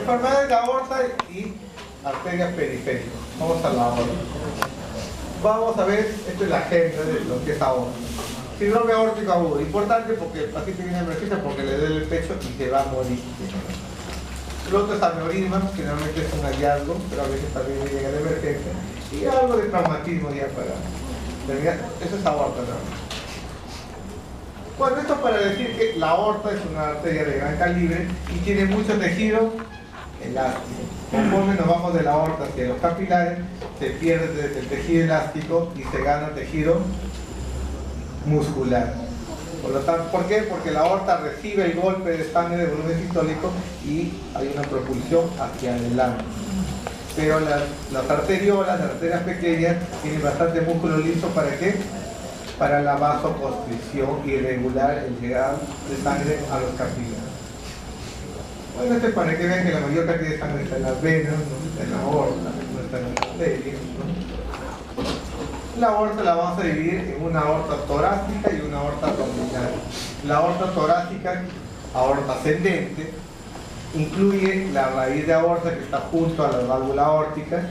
Enfermedades de aorta y arterias periféricas. Vamos a la aorta. Vamos a ver, esto es la agenda de lo que es aorta. Síndrome aórtico agudo, importante porque el paciente viene a emergencia porque le duele el pecho y se va a morir. Lo otro es aneurisma, que generalmente es un hallazgo, pero a veces también llega a la emergencia. Y algo de traumatismo ya para terminar. Eso es aorta, ¿no? Bueno, esto para decir que la aorta es una arteria de gran calibre y tiene mucho tejido elástico. Conforme nos vamos de la aorta hacia los capilares, se pierde el tejido elástico y se gana tejido muscular. Por lo tanto, ¿por qué? Porque la aorta recibe el golpe de sangre de volumen sistólico y hay una propulsión hacia adelante. Pero las arteriolas, las arterias pequeñas, tienen bastante músculo liso. ¿Para qué? Para la vasoconstricción y regular el llegado de sangre a los capilares. Bueno, esto es para que vean que la mayor cantidad de sangre está en las venas, no está en la aorta, no está en las arterias, ¿no? La aorta la vamos a dividir en una aorta torácica y una aorta abdominal. La aorta torácica, aorta ascendente, incluye la raíz de aorta que está junto a la válvula aórtica,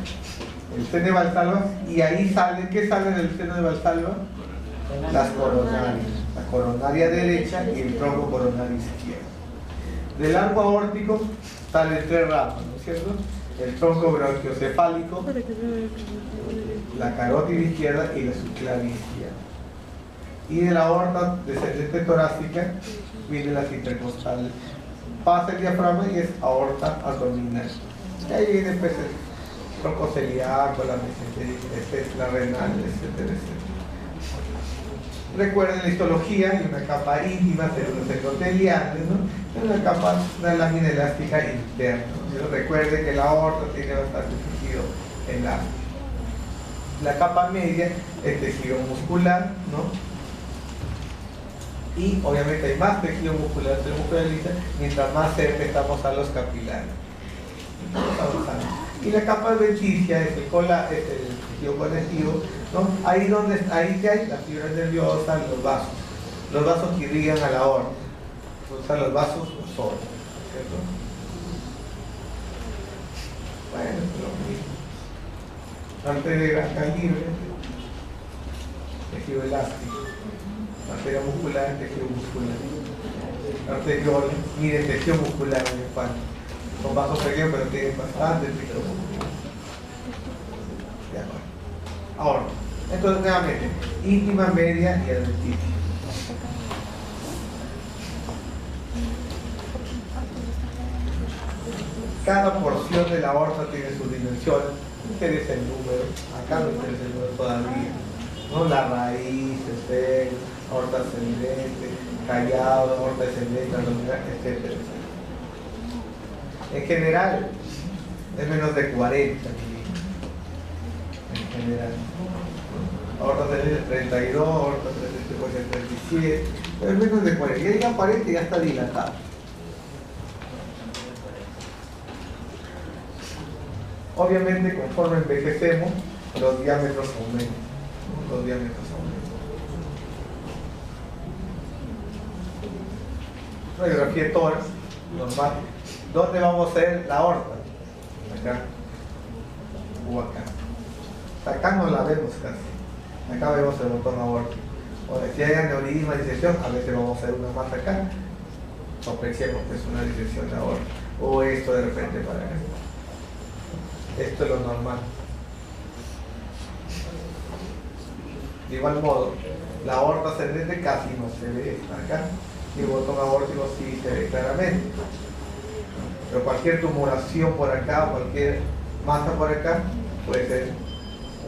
el seno de Valsalva, y ahí sale, ¿qué sale del seno de Valsalva? Las coronarias, la coronaria derecha y el tronco coronario izquierdo. Del arco aórtico salen tres ramas, ¿no es cierto? El tronco bronquiocefálico, la carótida izquierda y la subclavia izquierda. Y de la aorta descendente torácica viene las intercostales. Pasa el diafragma y es aorta abdominal. Y ahí viene pues, el tronco celíaco, la mesentería, la renal, etcétera, etcétera. Recuerden la histología, hay una capa íntima, células endoteliales, ¿no? Una capa, una lámina elástica interna, ¿no? Recuerden que la aorta tiene bastante tejido elástico. La capa media es tejido muscular, ¿no? Y obviamente hay más tejido muscular, mientras más cerca estamos a los capilares. Y la capa adventicia es el tejido conectivo, ¿no? Ahí que hay las fibras nerviosas, los vasos que irrigan a la aorta, o sea, los vasos solos, ¿cierto? Bueno, es lo mismo. Arteria de gran calibre, tejido elástico, arteria muscular, tejido muscular, arteriola, miren, tejido muscular en el pan. Son vasos pequeños pero tienen bastante tejido muscular. Ahora, entonces nuevamente, íntima, media y adventicia. Cada porción de la aorta tiene sus dimensiones. No interesa el número, acá no interesa el número todavía, ¿no? La raíz, el seno, aorta ascendente, callado, aorta descendente, abdominal, etcétera, etcétera. En general, es menos de 40 en general. Aorta ascendente 32, aorta ascendente puede ser 37, pero es menos de 40. Ya llega a 40 y ya está dilatado. Obviamente, conforme envejecemos, los diámetros aumentan. Los diámetros aumentan. Radiografía de tórax, normal. ¿Dónde vamos a hacer la aorta? Acá. O acá. Acá no la vemos casi. Acá vemos el botón aórtico. O si hay aneurisma, disección, a veces vamos a hacer una más acá. Sospechemos que es una disección de aorta. O esto de repente para acá. Esto es lo normal. De igual modo, la aorta ascendente casi no se ve acá. Y el botón aórtico sí se ve claramente. Pero cualquier tumoración por acá, cualquier masa por acá, puede ser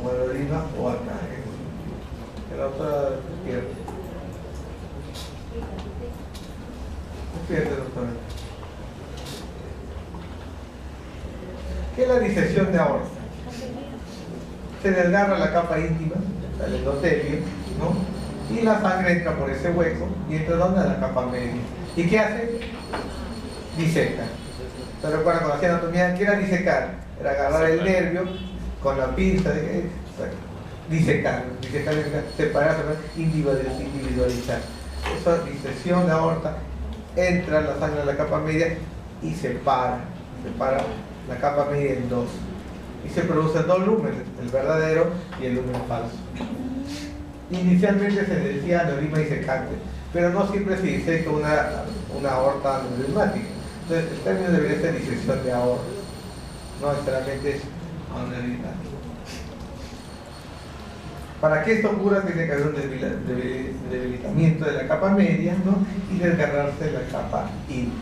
un aneurisma o acá. En la otra pierde. Pierde, doctor. ¿Qué es la disección de aorta? Se desgarra la capa íntima, el endotelio, ¿no? Y la sangre entra por ese hueco y entra donde a la capa media. ¿Y qué hace? Diseca. ¿Se recuerdan cuando hacía anatomía? ¿Qué era disecar? Era agarrar el nervio con la pinza, disecar, separar, individualizar. Eso es disección de aorta, entra la sangre a la capa media y separa separa la capa media en dos. Y se producen dos lúmenes, el verdadero y el lumen falso. Inicialmente se decía aneurisma disecante, pero no siempre se diseca una aorta aneurismática. Entonces el término debería ser disección de aorta, no necesariamente es aneurisma. Para que esto ocurra tiene que haber un debilitamiento de la capa media, ¿no? Y desgarrarse la capa íntima.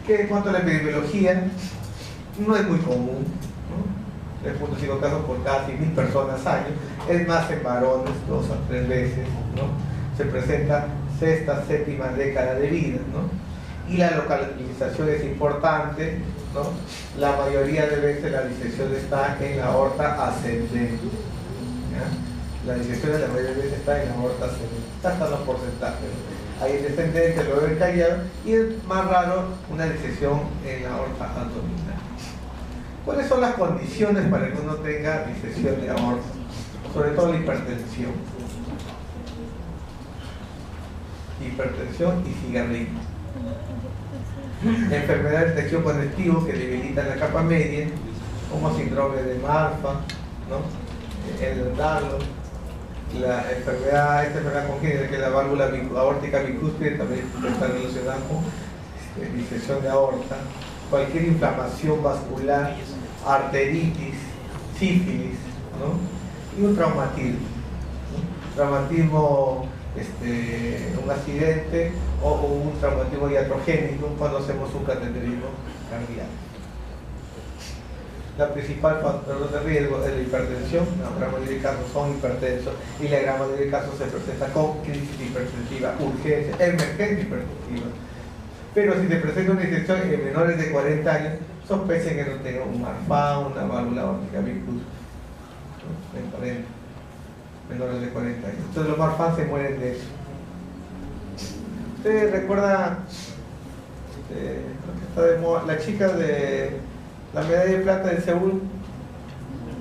Que en cuanto a la epidemiología, no es muy común, ¿no? 3.5 casos por cada 100.000 personas año, es más en varones, 2 a 3 veces, ¿no? Se presenta sexta, séptima década de vida, ¿no? Y la localización es importante, ¿no? La mayoría de veces la disección está en la aorta ascendente, ¿ya? La disección de la mayoría de veces está en la aorta ascendente, hasta los porcentajes, ¿no? Hay descendente, luego el callado, y es más raro una disección en la aorta abdominal. ¿Cuáles son las condiciones para que uno tenga disección de aorta? Sobre todo la hipertensión. Hipertensión y cigarrillo. Enfermedades de tejido conectivo que debilitan la capa media, como síndrome de Marfan, ¿no? El Dallo, esta enfermedad congénita que es la válvula aórtica bicúspide, también está relacionada con disección de aorta, cualquier inflamación vascular, arteritis, sífilis, ¿no? Y un traumatismo, ¿no? Traumatismo, un accidente o un traumatismo iatrogénico cuando hacemos un cateterismo cardíaco. La principal factor de riesgo es la hipertensión. La gran mayoría de casos son hipertensos y la gran mayoría de casos se presenta con crisis hipertensiva, urgencia, emergencia hipertensiva. Pero si se presenta una disección en menores de 40 años, sospechen que no tenga un Marfan, una válvula aórtica bicúspide, ¿no? En 40, menores de 40 años. Entonces los Marfan se mueren de eso. ¿Ustedes recuerdan lo que está de moda? La chica de la medalla de plata de Seúl?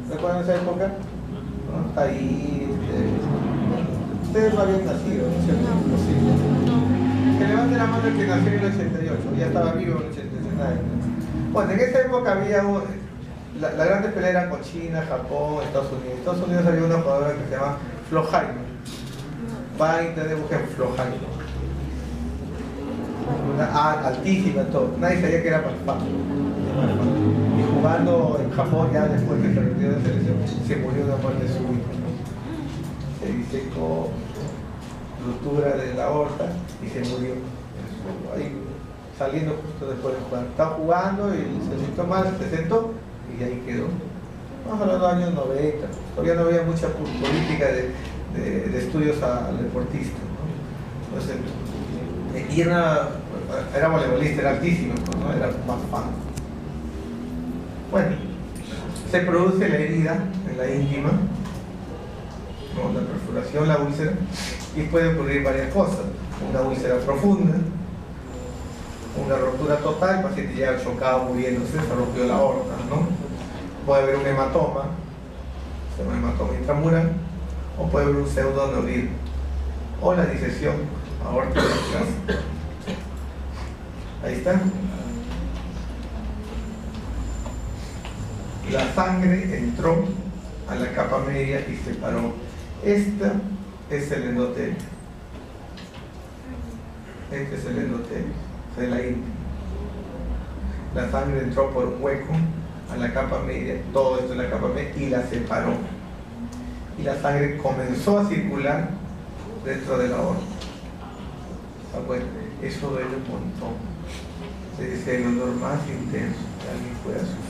¿Recuerdan esa época? ¿No? Está ahí. Ustedes no habían nacido, ¿no es cierto? Sí. Que levante la mano el que nació en el 88, ya estaba vivo en el 89. Bueno, en esa época había la grande pelea era con China, Japón, Estados Unidos. En Estados Unidos había una jugadora que se llama Flo Heimer. Va a internet, busquen Flo Heimer. Altísima, todo. Nadie sabía que era Marfan. Y jugando en Japón, ya después que se retiró de selección, se murió de una muerte súbita, ¿no? Se disecó, ruptura de la aorta y se murió. Ahí, saliendo justo después de jugar. Estaba jugando y se sintió mal, se sentó y ahí quedó. Vamos a hablar de los años 90. Todavía no había mucha política de estudios al deportista, ¿no? Entonces, y era voleibolista, era altísimo, ¿no? Era más fan. Bueno, se produce la herida en la íntima, ¿no? La perforación, la úlcera, y puede ocurrir varias cosas. Una úlcera profunda, una rotura total, el paciente ya chocado, muriéndose, se rompió la aorta, ¿no? Puede haber un hematoma, un hematoma intramural, o puede haber un pseudoaneurisma, o la disección aórtica. Ahí está. La sangre entró a la capa media y se paró. Esta es el endotelio. Este es el endotelio de la íntima. La sangre entró por un hueco a la capa media, todo esto en la capa media, y la separó. Y la sangre comenzó a circular dentro de la aorta. Bueno, eso duele un montón. Es el dolor más intenso que alguien pueda sufrir.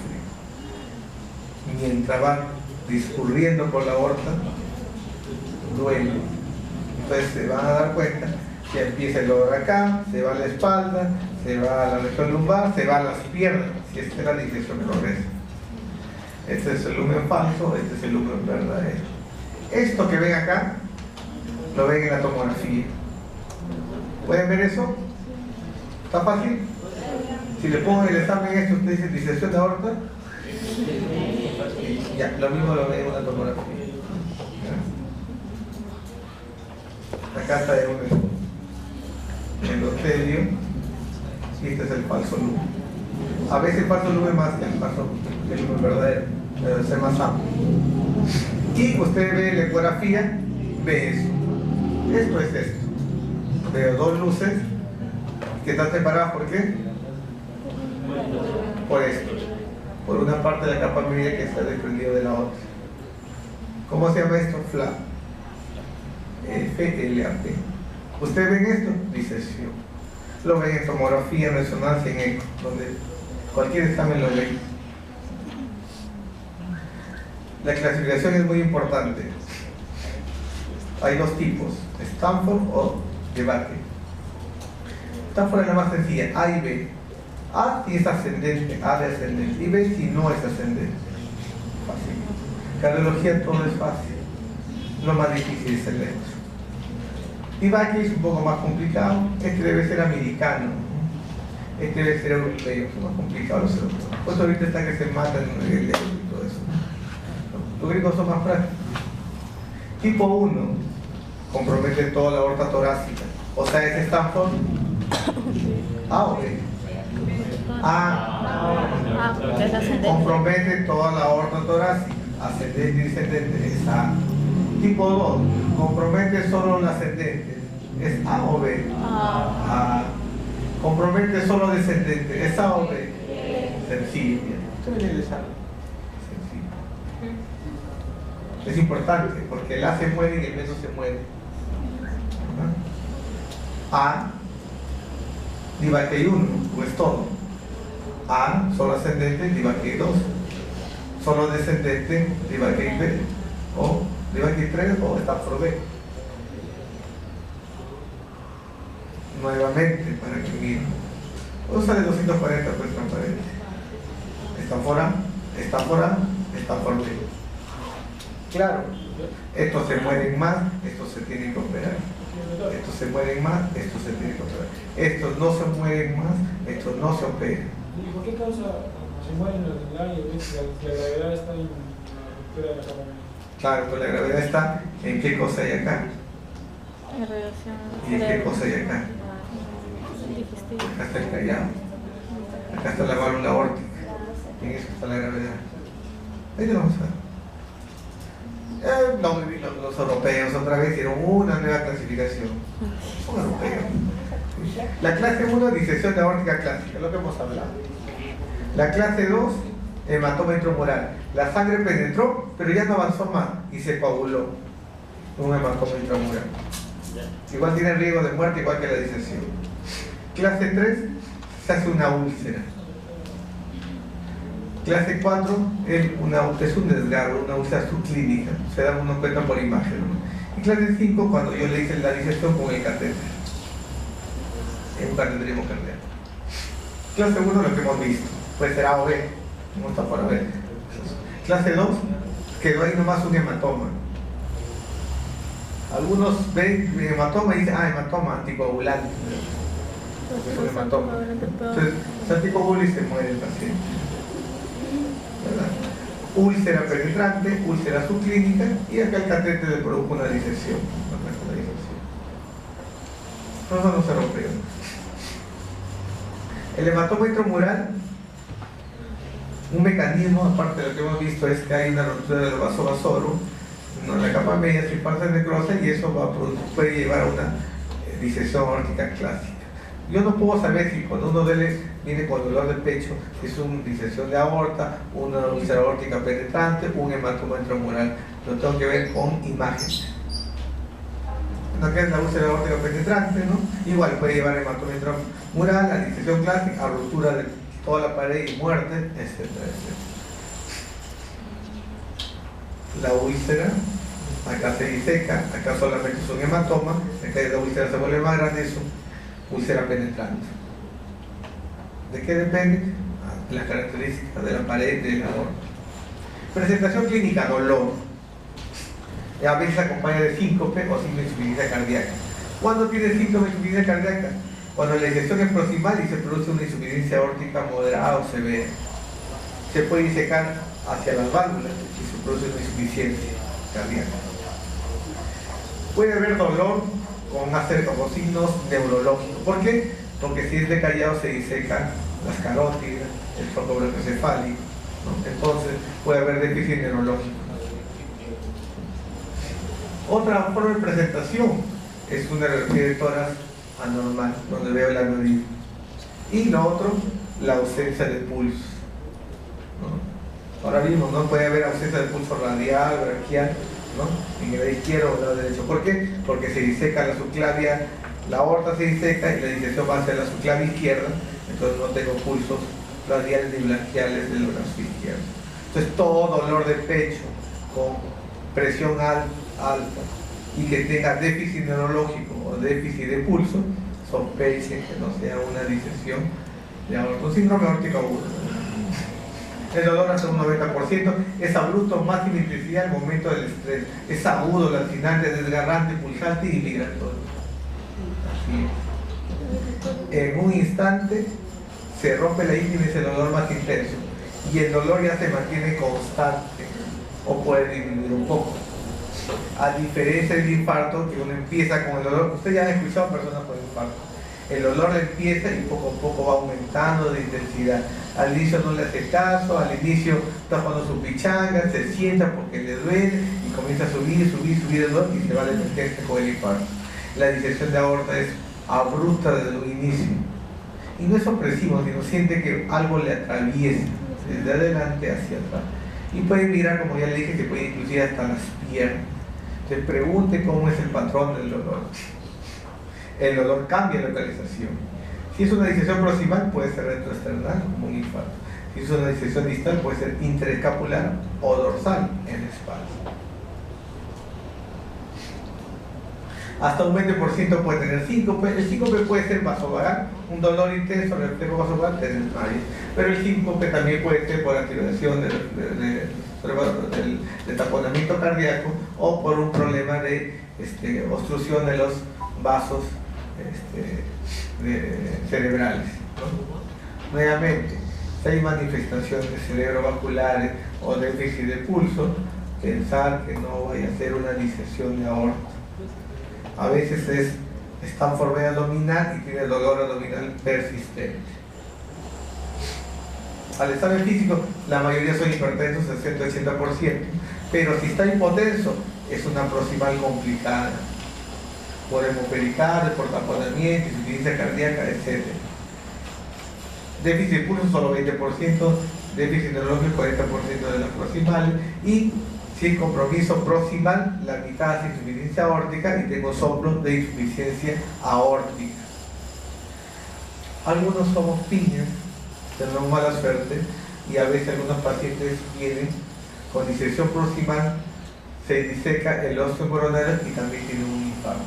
Mientras va discurriendo por la aorta, duele. Entonces se van a dar cuenta que empieza el dolor acá, se va a la espalda, se va a la región lumbar, se va a las piernas, si esta es la disección progresa. Este es el lumen falso, este es el lumen verdadero. Esto que ven acá, lo ven en la tomografía. ¿Pueden ver eso? ¿Está fácil? Si le pongo en el examen esto, usted dice disección de aorta. Ya, lo mismo lo ven en una tomografía. ¿Ya? Acá está el endotelio, y este es el falso lumen. A veces el falso lumen más que el lumen verdadero, pero es más amplio. Y usted ve la ecografía, ve eso. Esto es esto. Veo dos luces que están separadas, ¿por qué? Por esto. Por una parte de la capa media que está desprendido de la otra. ¿Cómo se llama esto? FLAP. FLAP. ¿Ustedes ven esto? Disección. Lo ven en tomografía, en resonancia, en eco, donde cualquier examen lo ven. La clasificación es muy importante. Hay dos tipos, Stanford o debate. Stanford es la más sencilla, A y B. A si es ascendente, A de ascendente, y B si no es ascendente. Fácil. Cardiología todo es fácil. Lo más difícil es el electro. Debate es un poco más complicado, este debe ser americano. Este debe ser europeo, es más complicado los europeos. Pues ahorita está que se matan en el electro y todo eso. Los griegos son más prácticos. Tipo 1 compromete toda la aorta torácica. O sea, es Stanford A o B. A compromete toda la aorta torácica. Ascendente y descendente es A. Tipo 2 compromete solo la ascendente. ¿Es A o B? A. Compromete solo descendente. ¿Es A o B? Sencillo. Es importante porque el A se muere y el B no se muere. A, Divaquei 1, pues todo. A, solo ascendente, Divaquei 2. Solo descendente, Divaquei B. O Divaquei 3 o Stanford B. Nuevamente, para que miren. Usa de 240 pues transparente. Stanford A, Stanford A, Stanford B. Claro, estos se mueren más, estos se tienen que operar. Estos se mueren más, estos se tienen que operar. Estos no se mueren más, estos no se operan. ¿Y por qué causa se mueren los del aire? La gravedad está en la ruptura de la capa media. Claro, pues la gravedad está en qué cosa hay acá. ¿Y en qué cosa hay acá? Acá está el callado. Acá está la válvula aórtica. En eso está la gravedad. Ahí lo vamos a ver. Los europeos otra vez hicieron una nueva clasificación. Son europeos. La clase 1 es disección de aórtica clásica, lo que hemos hablado. La clase 2, hematoma intramural. La sangre penetró, pero ya no avanzó más y se coaguló. Un hematoma intramural. Igual tiene riesgo de muerte, igual que la disección. Clase 3, se hace una úlcera. Clase 4 es un desgarro, una úlcera subclínica, se dan unos cuenta por imagen, ¿no? Y clase 5 cuando yo le hice la disección con el catéter, en un cateterismo cardíaco. Clase 1 lo que hemos visto, puede ser A o B, no está para ver. Clase 2, quedó ahí nomás un hematoma. Algunos ven hematoma y dicen, hematoma anticoagulante. Es un hematoma. Entonces, se anticoagula y se muere el paciente. ¿Verdad? Úlcera penetrante, úlcera subclínica y acá el catéter le produjo una disección. No son los europeos. El hematoma intramural, un mecanismo, aparte de lo que hemos visto, es que hay una ruptura del vaso vasoro, en la capa media sin parte necrosa y eso puede llevar a una disección aórtica clásica. Yo no puedo saber si cuando uno viene con dolor del pecho, es una disección de aorta, una úlcera aórtica penetrante, un hematoma intramural. Lo tengo que ver con imágenes. Lo que es la úlcera aórtica penetrante, ¿no? Igual puede llevar hematoma intramural, a disección clásica, a ruptura de toda la pared y muerte, etcétera, etcétera. La úlcera, acá se diseca, acá solamente es un hematoma, acá la úlcera se vuelve más grande, es una úlcera penetrante. ¿De qué depende? De las características de la pared de la aorta. Presentación clínica, dolor. A veces acompaña de síncope o sin insuficiencia cardíaca. ¿Cuándo tiene síntoma de insuficiencia cardíaca? Cuando la inyección es proximal y se produce una insuficiencia aórtica moderada o severa. Se puede disecar hacia las válvulas y se produce una insuficiencia cardíaca. Puede haber dolor con signos neurológicos. ¿Por qué? porque si es de callado se disecan las carótidas, el tronco brachiocefálico, ¿no? Entonces puede haber déficit neurológico. Otra forma de presentación es una radiografía de tórax anormal, donde veo el aneurisma. Y lo otro, la ausencia de pulso, ¿no? Ahora mismo no puede haber ausencia de pulso radial, braquial, ¿no? En el lado izquierdo o en el lado derecho. ¿Por qué? Porque se diseca la subclavia, la aorta se diseca y la disección va hacia la subclavia izquierda, entonces no tengo pulsos radiales ni braquiales del brazo izquierdo. Entonces todo dolor de pecho con presión alta y que tenga déficit neurológico o déficit de pulso, sospeche que no sea una disección de aorta, un síndrome aórtico agudo. El dolor hasta un 90%, es abrupto, máxima intensidad al momento del estrés, es agudo, lacinante, desgarrante, pulsante y migratorio. Así es. En un instante se rompe la íntima y es el dolor más intenso, y el dolor ya se mantiene constante o puede disminuir un poco. A diferencia del infarto, que uno empieza con el dolor, ustedes ya han escuchado personas con infarto, el dolor empieza y poco a poco va aumentando de intensidad. Al inicio no le hace caso, al inicio está jugando su pichanga, se sienta porque le duele y comienza a subir el dolor y se va a demeterse con el infarto. La disección de aorta es abrupta desde un inicio y no es opresivo, sino siente que algo le atraviesa desde adelante hacia atrás y puede mirar, como ya le dije, que puede inclusive hasta las piernas. Se pregunte cómo es el patrón del dolor. El dolor cambia de localización. Si es una disección proximal, puede ser retroesternal, como un infarto. Si es una disección distal, puede ser interescapular o dorsal en la espalda. Hasta un 20% puede tener síncope. El síncope puede ser vasovagal, un dolor intenso, reflejo vasovagal, te desmayas. Pero el síncope también puede ser por activación del taponamiento cardíaco o por un problema de obstrucción de los vasos cerebrales, ¿no? Nuevamente, si hay manifestaciones cerebrovasculares o déficit de pulso, pensar que no vaya a ser una disección de aorta. A veces está en forma abdominal y tiene dolor abdominal persistente. Al examen físico, la mayoría son hipertensos, 60-80%, pero si está hipotenso, es una proximal complicada, por hemopericardio, por taponamiento, insuficiencia cardíaca, etc. Déficit de pulso solo 20%, déficit neurológico 40% de las proximales y sin compromiso proximal, la mitad es insuficiencia aórtica y tengo soplo de insuficiencia aórtica. Algunos somos piñas, tenemos mala suerte y a veces algunos pacientes vienen con disección proximal, se diseca el óseo coronario y también tiene un infarto.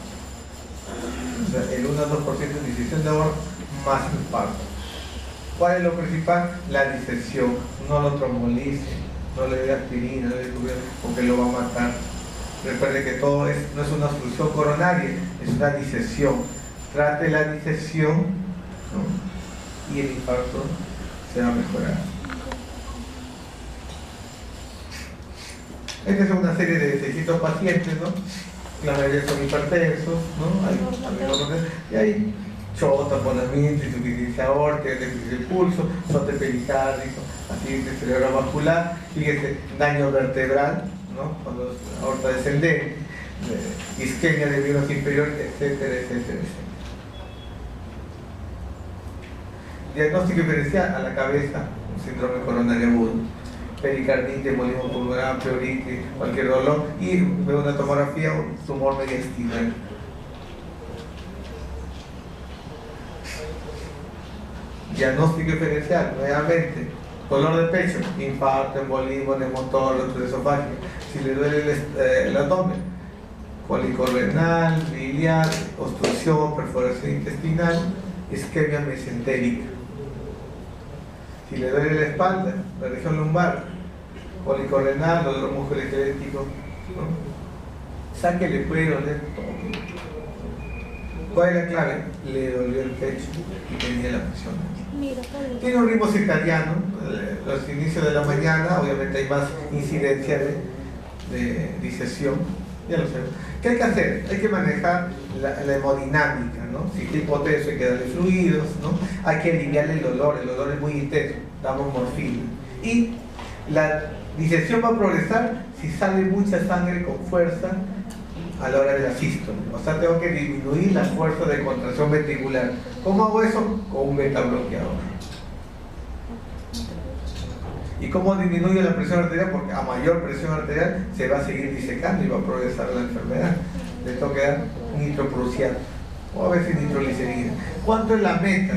O sea, el 1 al 2% de disección de aorta más infarto. ¿Cuál es lo principal? La disección. No lo trombolice, no le dé aspirina, no le dé porque lo va a matar. Recuerde que todo no es una obstrucción coronaria, es una disección. Trate la disección, ¿no? Y el infarto se va a mejorar. Esta es una serie de 600 pacientes, ¿no? La mayoría son hipertensos, ¿no? Y hay chota, taponamiento, insuficiencia aórtica, déficit de pulso, sote pericárdico, accidente cerebrovascular, fíjese, daño vertebral, ¿no? Cuando es aorta descendente, isquemia de miembros inferiores, etcétera, etcétera, etcétera. Diagnóstico diferencial a la cabeza, un síndrome coronario agudo, pericardite, embolismo pulmonar, pleuritis, cualquier dolor y veo una tomografía, un tumor mediastinal. Diagnóstico diferencial, nuevamente, dolor de pecho, infarto, embolismo, neumotórax, esofágico. Si le duele el abdomen, cólico renal, biliar, obstrucción, perforación intestinal, isquemia mesentérica. Si le duele la espalda, la región lumbar, cólico renal, dolor musculoesquelético, ¿no? Saque le puede doler todo. ¿Cuál es la clave? Le dolió el pecho y tenía la presión. Tiene un ritmo circadiano, los inicios de la mañana, obviamente hay más incidencia de disección, Ya lo sé. ¿Qué hay que hacer? Hay que manejar la hemodinámica, ¿no? Si está hipotenso hay que darle fluidos, ¿no? Hay que aliviarle el dolor es muy intenso, damos morfina. Y la disección va a progresar si sale mucha sangre con fuerza a la hora de la sístole. O sea, tengo que disminuir la fuerza de contracción ventricular. ¿Cómo hago eso? Con un beta bloqueador. ¿Y cómo disminuye la presión arterial? Porque a mayor presión arterial se va a seguir disecando y va a progresar la enfermedad. Le tengo que dar nitroprusiato o a veces nitroglicerina. ¿Cuánto es la meta?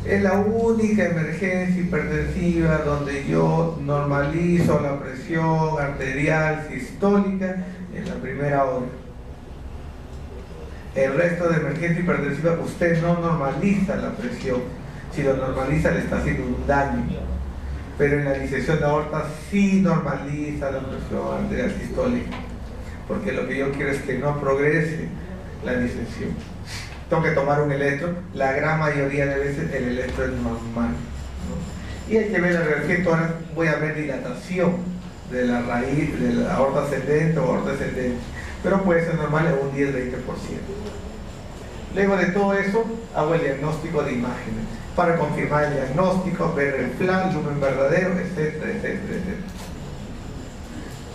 Es la única emergencia hipertensiva donde yo normalizo la presión arterial sistólica en la primera hora. El resto de emergencia hipertensiva, usted no normaliza la presión. Si lo normaliza, le está haciendo un daño. Pero en la disección de aorta sí normaliza la presión arterial sistólica, porque lo que yo quiero es que no progrese la disección. Tengo que tomar un electro, la gran mayoría de veces el electro es normal, ¿no? Y hay que ver la radiografía, ahora voy a ver dilatación de la raíz, de la aorta ascendente o aorta ascendente, pero puede ser normal en un 10-20%. Luego de todo eso, hago el diagnóstico de imágenes, para confirmar el diagnóstico, ver el plan, lumen verdadero, etcétera, etcétera, etcétera.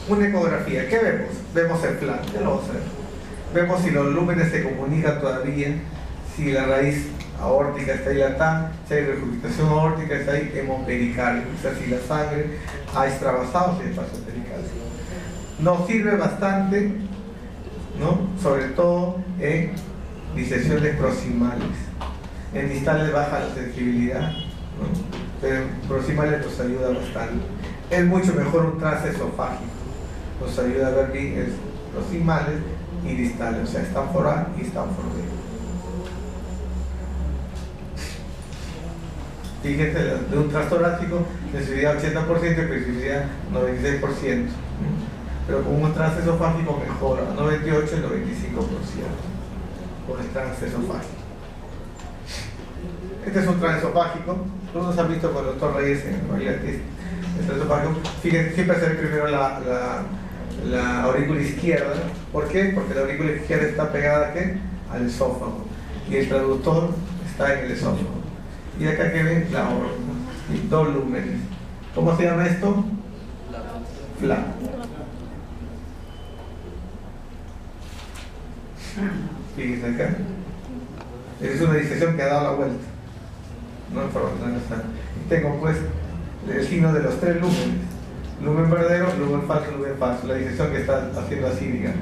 Una ecografía, ¿qué vemos? Vemos el plan, ¿qué lo vamos a ver? Vemos si los lúmenes se comunican todavía, si la raíz aórtica está dilatada, si hay regurgitación aórtica, si hay hemopericardio, o sea, si la sangre ha extravasado, si hay espacio pericardio. Nos sirve bastante, ¿no? Sobre todo en disecciones proximales. En distales baja la sensibilidad, ¿no? Pero en proximales nos ayuda bastante. Es mucho mejor un transesofágico, nos ayuda a ver bien proximales y distales, o sea, Stanford A y Stanford B. Fíjense, de un transtorácico, sensibilidad 80% y especificidad 96%. Pero con un transesofágico mejora, 98 y 95% con el transesofágico. Este es un transesofágico. Todos han visto con el doctor Reyes en realidad el transesofágico. Fíjense, siempre se ve primero la aurícula izquierda. ¿Por qué? Porque la aurícula izquierda está pegada ¿a qué? Al esófago. Y el traductor está en el esófago. Y acá que ven la aorta. Y dos lúmenes. ¿Cómo se llama esto? Flap. Fíjense acá. Es una disección que ha dado la vuelta. No está. Tengo pues el signo de los tres lúmenes. Lumen verdadero, lumen falso, lumen falso. La disección que está haciendo así, digamos.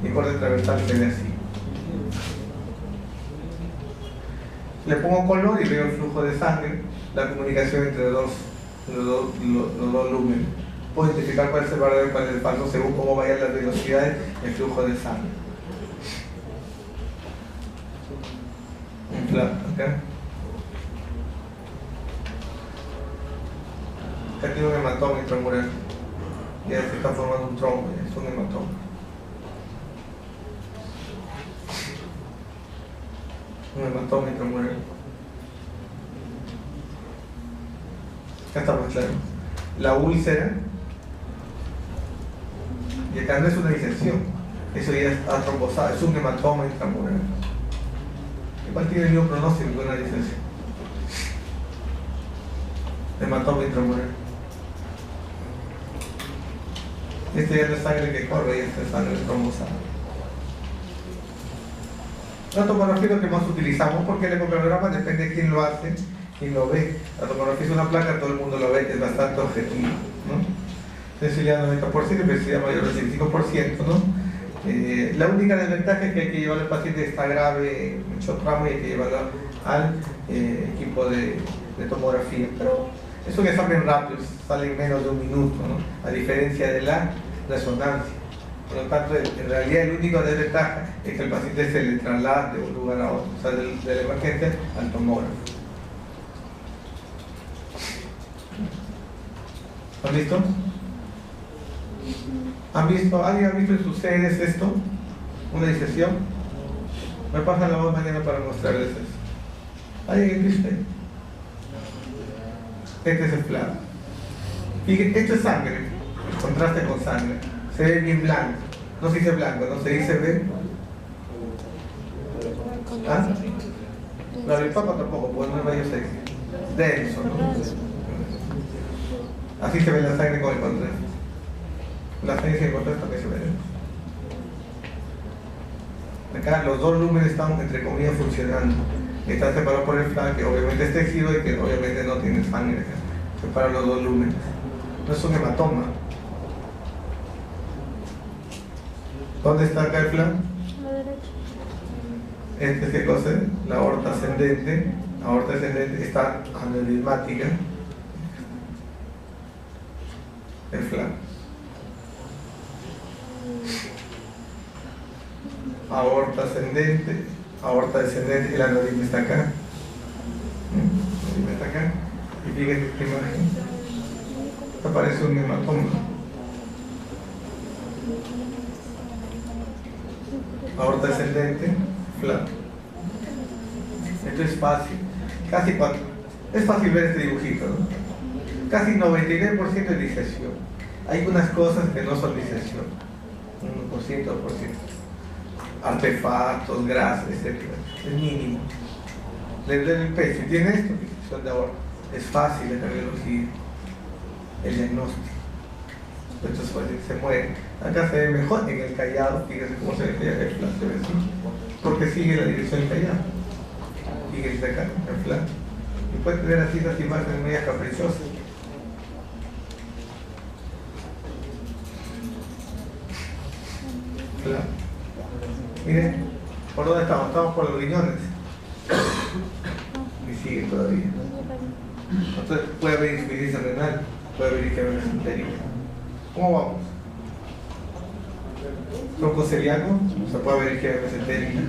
Y el corte transversal se ve así. Le pongo color y veo el flujo de sangre, la comunicación entre los dos lúmenes. Puedo identificar cuál es el verdadero y cuál es el falso según cómo vayan las velocidades del flujo de sangre. Acá. Acá tiene un hematoma intramural. Ya se está formando un trombo, es un hematoma. Un hematoma intramural. Acá está más claro. La úlcera. Y acá no es una disección. Eso ya está trombosado, es un hematoma intramural. Igual tiene el mismo pronóstico que una disección. Hematoma intramural. Este ya es la sangre que corre y esta es sangre trombosada. La tomografía es lo que más utilizamos porque el ecocardiograma depende de quién lo hace, quién lo ve. La tomografía es una placa, todo el mundo lo ve, es bastante objetivo, ¿no? Sensibilidad 90%, especificidad mayor del 85%, ¿no? La única desventaja es que hay que llevar al paciente que está grave, mucho tramo, y hay que llevarlo al equipo de tomografía. Pero es un examen rápido, sale en menos de un minuto, ¿no? A diferencia de la resonancia. Por lo tanto, en realidad el único desventaja es que el paciente se le traslada de un lugar a otro, o sea, de la emergencia al tomógrafo. ¿Han visto? ¿Han visto? ¿Alguien ha visto en sus sedes esto? ¿Una disección? Me pasan la voz mañana para mostrarles eso. ¿Alguien viste? Este es el plano. Fíjense, esto es sangre, contraste con sangre. Se ve bien blanco. No se dice blanco, no se dice B. ¿Ah? La linfoma tampoco, pues no es medio sexy. Denso, ¿no? Así se ve la sangre con el contraste. La sangre sin contraste también se ve. Acá los dos lúmenes están entre comillas funcionando. Está separado por el flan, que obviamente es tejido y que obviamente no tiene sangre. Separa los dos lúmenes. No es un hematoma. ¿Dónde está acá el flan? A la derecha. Este es qué cosa, la aorta ascendente. La aorta ascendente está aneurismática. El flan. Aorta ascendente, aorta descendente, el aneurisma está acá. El aneurisma está acá. Y fíjense esta imagen. Aparece un hematoma. Aorta descendente, flan. Esto es fácil. Casi cuatro. Es fácil ver este dibujito, ¿no? Casi 99% de disección. Hay unas cosas que no son disección. 1%, 2%. Artefactos, grasas, etc. Es mínimo. Le duele el pecho. Si tiene esto, disección de aorta. Es fácil la cardiología. El diagnóstico. Entonces se muere. Acá se ve mejor en el callado. Fíjense cómo se ve el flan. Se ve así. Porque sigue la dirección del callado. Fíjense acá, el flan. Y puede tener así esas imágenes medias caprichosas. Flan. Miren, ¿por dónde estamos? Estamos por los riñones. Y sigue todavía. Entonces puede haber insuficiencia renal, puede haber isquemia mesentérica. ¿Cómo vamos? Tronco celíaco, se puede haber isquemia mesentérica.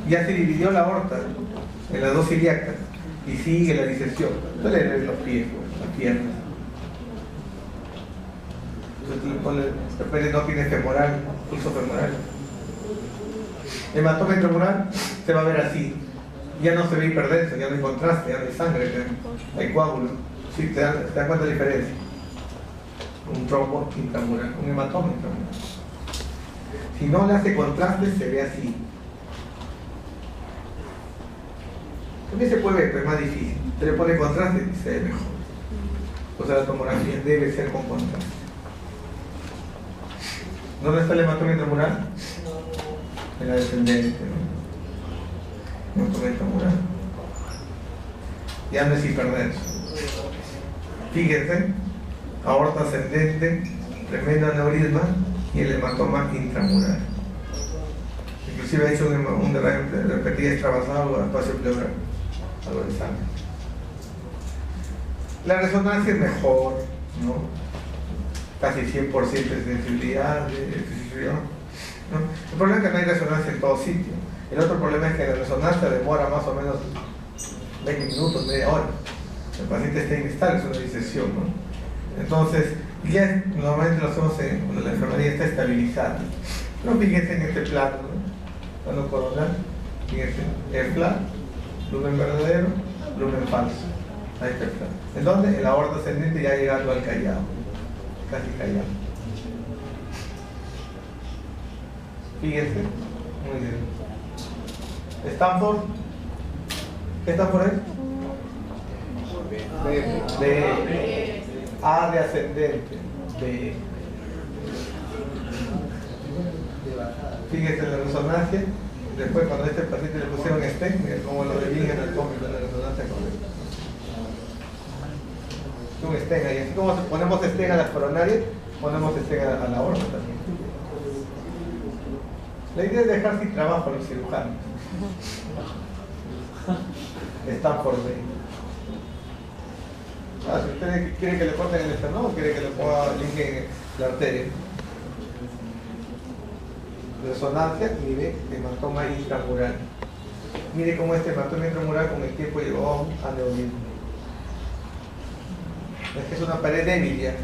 Ya se dividió la aorta en las dos ilíacas y sigue la disección. Entonces le duelen los pies, las piernas. Entonces no tiene femoral, pulso femoral. Hematoma intramural se va a ver así. Ya no se ve hiperdenso, ya no hay contraste, ya no hay sangre, ya hay coágulo. ¿Sí? ¿Te dan cuenta de la diferencia? Un trombo intramural, un hematoma intramural. Si no le hace contraste, se ve así. También se puede ver, pero es más difícil. Se le pone contraste y se ve mejor. O sea, la tomografía debe ser con contraste. ¿Dónde está el hematoma intramural? En la descendente, ¿no? Hematoma intramural. Ya no es hiperdenso. Fíjense, aorta ascendente, tremendo aneurisma y el hematoma intramural. Inclusive ha hecho un derrame repetido extravasado o espacio pleural, algo de sangre. La resonancia es mejor, ¿no? Casi 100% de sensibilidad, ¿no? El problema es que no hay resonancia en todo sitio. El otro problema es que la resonancia demora más o menos 20 minutos, media hora. El paciente está inestable, es una disección, ¿no? Entonces, ya normalmente lo hacemos cuando la enfermería está estabilizada. No fíjense en este plano, ¿no? Plano coronal, fíjense, el plano, lumen verdadero, lumen falso. Ahí está el plano. ¿En dónde? En la aorta ascendente ya llegando al callado. Casi callado. Fíjense, muy bien. Stanford, ¿qué Stanford es? B. A de ascendente. B. Fíjense en la resonancia. Después, cuando a este paciente le pusieron stent, miren cómo lo dirigen al cómico de la resonancia correcta. Un stent ahí. Así como ponemos stent a las coronarias, ponemos stent a la aorta también. La idea es dejar sin trabajo a los cirujanos. Están por ley. Si ustedes quieren que le corten el esternón o quieren que le ponga linkeen la arteria. Resonancia, mire, hematoma intramural. Mire cómo este hematoma intramural con el tiempo llegó a un aneurisma. Es que es una pared débil ya.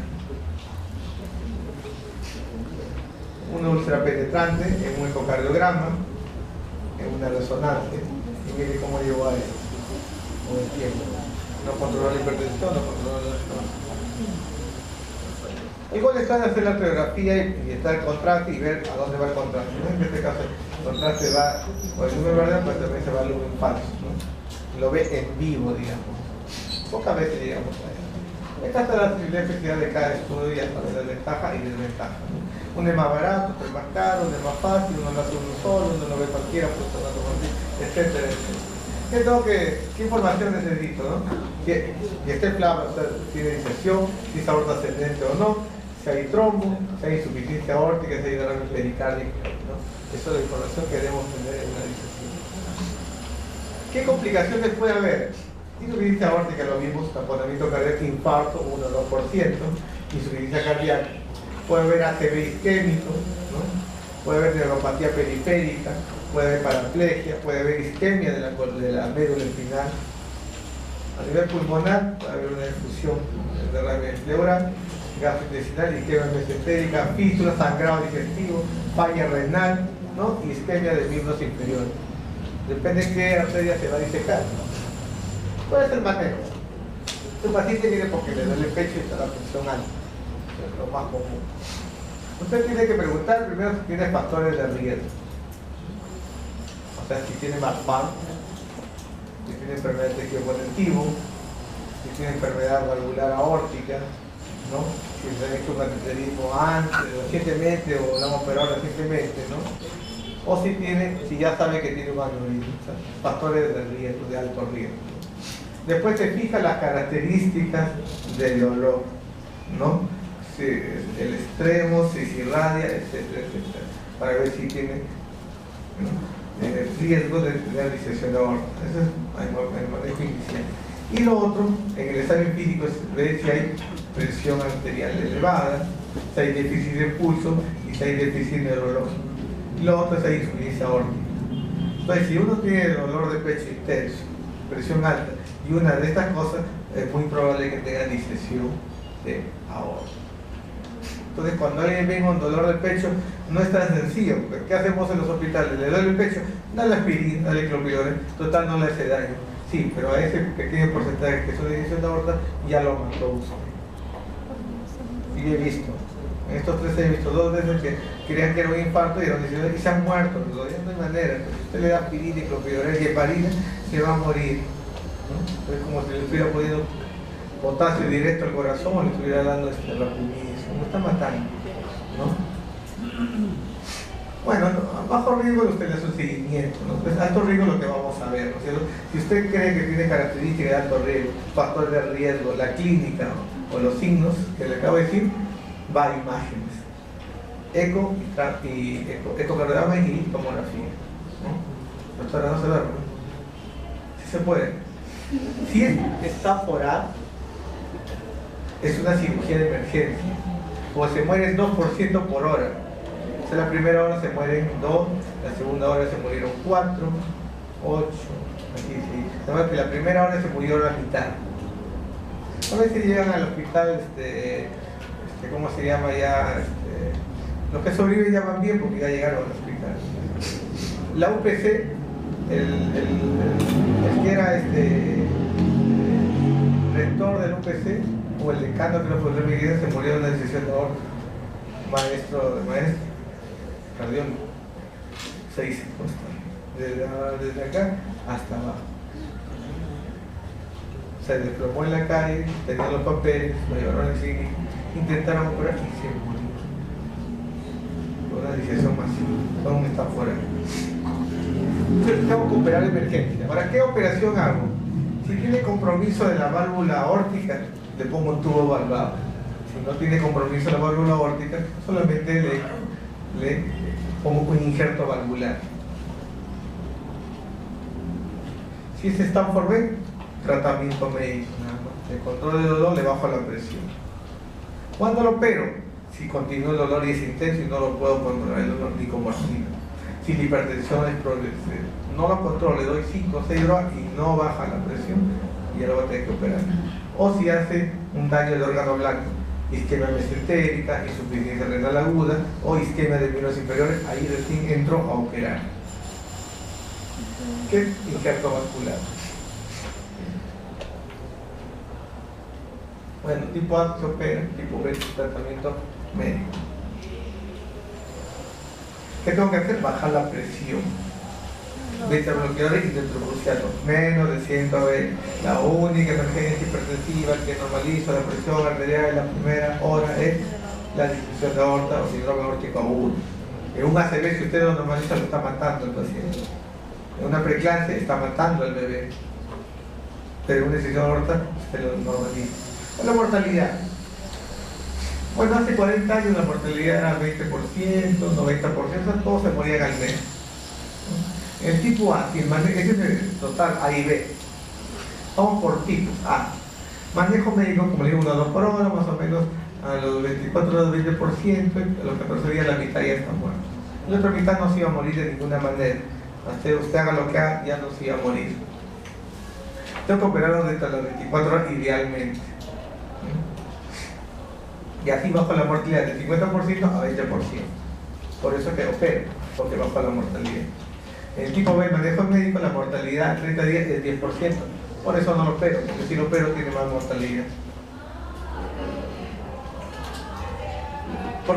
Una úlcera penetrante en un ecocardiograma, en una resonancia, y mire cómo llegó a eso con el tiempo. No controló la hipertensión, no controló la... Igual está en hacer la radiografía y está el contraste y ver a dónde va el contraste, ¿no? En este caso el contraste va por el lumen verdadero, pero también se va al lumen falso, ¿no? Lo ve en vivo, digamos. Pocas veces llegamos a eso. Esta es la efectividad de cada estudio y hasta de ventaja y desventaja, ¿no? Uno es más barato, otro es más caro, uno es más fácil, uno lo hace uno solo, uno lo ve cualquiera, etcétera, etcétera. ¿Qué información necesito, no? Que esté claro, o sea, si tiene disección, si es aorta ascendente o no, si hay trombo, si hay insuficiencia aórtica, si hay derrame pericárdico, ¿no? Esa es la información que debemos tener en una disección. ¿Qué complicaciones puede haber? Insuficiencia aórtica, lo vimos, taponamiento cardíaco, infarto, 1 o 2%, insuficiencia cardíaca. Puede haber ACV isquémico, ¿no? Puede haber neuropatía periférica, puede haber paraplegia, puede haber isquemia de la médula espinal. A nivel pulmonar puede haber una infusión de derrame pleural, gastrointestinal, isquemia mesentérica, fístula, sangrado digestivo, falla renal, ¿no? Y isquemia de miembros inferiores. Depende de qué arteria se va a disecar. Puede ser manejo. Tu paciente viene porque le duele el pecho y está la presión alta. Es lo más común. Usted tiene que preguntar primero si tiene factores de riesgo. O sea, si tiene MARFAN, si tiene enfermedad de tejido conectivo, si tiene enfermedad valvular aórtica, ¿no? Si se ha hecho un cateterismo antes, recientemente, o lo han operado recientemente, ¿no? O si ya sabe que tiene un aneurisma, o sea, factores de riesgo, de alto riesgo. Después se fija las características del dolor, ¿no? Si el extremo, si se irradia, etcétera, etcétera, para ver si tiene, ¿no? Riesgo de disección de aorta. Ese es el manejo inicial. Y lo otro, en el examen físico, es ver si hay presión arterial elevada, si hay déficit de pulso y si hay déficit neurológico. Y lo otro es la insuficiencia aórtica. Entonces, si uno tiene dolor de pecho intenso, presión alta y una de estas cosas, es muy probable que tenga disección de aorta. Entonces, cuando alguien venga con dolor de pecho, no es tan sencillo, porque ¿qué hacemos en los hospitales? Le duele el pecho, dale aspirina, dale clopidogrel, total no le hace daño. Sí, pero a ese pequeño porcentaje que es una disección de aorta, ya lo mató usted. Y he visto, en estos 3 he visto 2 veces que creían que era un infarto y se han muerto, no hay manera. Si usted le da aspirina y clopidogrel y heparina, se va a morir, ¿no? Es como si le estuviera poniendo potasio directo al corazón o le estuviera dando rapidísimo, no está matando, ¿no? Bueno, a bajo riesgo usted le hace un seguimiento, ¿no? Pues alto riesgo es lo que vamos a ver, ¿no es cierto? Si usted cree que tiene características de alto riesgo, factor de riesgo, la clínica, ¿no? O los signos que le acabo de decir, va a imágenes, ecocardiograma y tomografía, ¿no? Doctora, no se duerme, ¿no? Sí se puede. Si está por A, es una cirugía de emergencia, o se mueren 2% por hora. O sea, la primera hora se mueren 2, la segunda hora se murieron 4, 8, así sí. Además que la primera hora se murió la mitad. A veces llegan al hospital, ¿cómo se llama ya? Los que sobreviven ya van bien porque ya llegaron al hospital. La UPC, el que era rector del UPC, o el decano que lo fue Miguel, se murió de una disección de aorta. Maestro, cardiólogo. 6 desde acá hasta abajo. Se desplomó en la calle, tenía los papeles, lo llevaron al clínico, intentaron operar y se murió. Una disección masiva, aún está fuera. Entonces tengo que operar emergencia. ¿Para qué operación hago? Si tiene compromiso de la válvula aórtica, le pongo un tubo valvado. Si no tiene compromiso la válvula aórtica, solamente le pongo un injerto valvular. Si es Stanford B, tratamiento médico, nada más. El control de dolor, le bajo la presión. ¿Cuándo lo opero? Si continúa el dolor y es intenso y no lo puedo controlar el dolor ni con morfina. Si la hipertensión es progresiva, no lo controlo, le doy 5 o 6 drogas y no baja la presión, y ya lo voy a tener que operar. O si hace un daño del órgano blanco, isquemia mesentérica, insuficiencia renal aguda o isquemia de miembros inferiores, ahí recién entro a operar. ¿Qué? Injerto vascular. Bueno, tipo A se opera, tipo B tratamiento médico. ¿Qué tengo que hacer? Bajar la presión. Beta bloqueadores y dentroprusiato, menos de 120. La única emergencia hipertensiva que normaliza la presión arterial en la primera hora es la disfunción de aorta o síndrome aórtico agudo. En un ACV, si usted lo normaliza, lo está matando el paciente. En una preeclampsia está matando al bebé. Pero en una disfunción de aorta, usted lo normaliza. La mortalidad. Bueno, hace 40 años la mortalidad era 20%, 90%, todos se morían al mes. El tipo A, ese es el total A y B. Vamos por tipos. A. Manejo médico, como le digo, 1 a 2 por hora, más o menos a los 24 horas 20%, a los 14 días la mitad ya está muerta. La otra mitad no se iba a morir de ninguna manera. Hasta usted haga lo que haga, ya no se iba a morir. Tengo que operarlo dentro de las 24 horas idealmente. Y así bajo la mortalidad del 50% a 20%. Por eso que opero, porque bajo la mortalidad. En el tipo B, manejo médico, la mortalidad en 30 días es 10%. Por eso no lo opero, porque si lo opero tiene más mortalidad.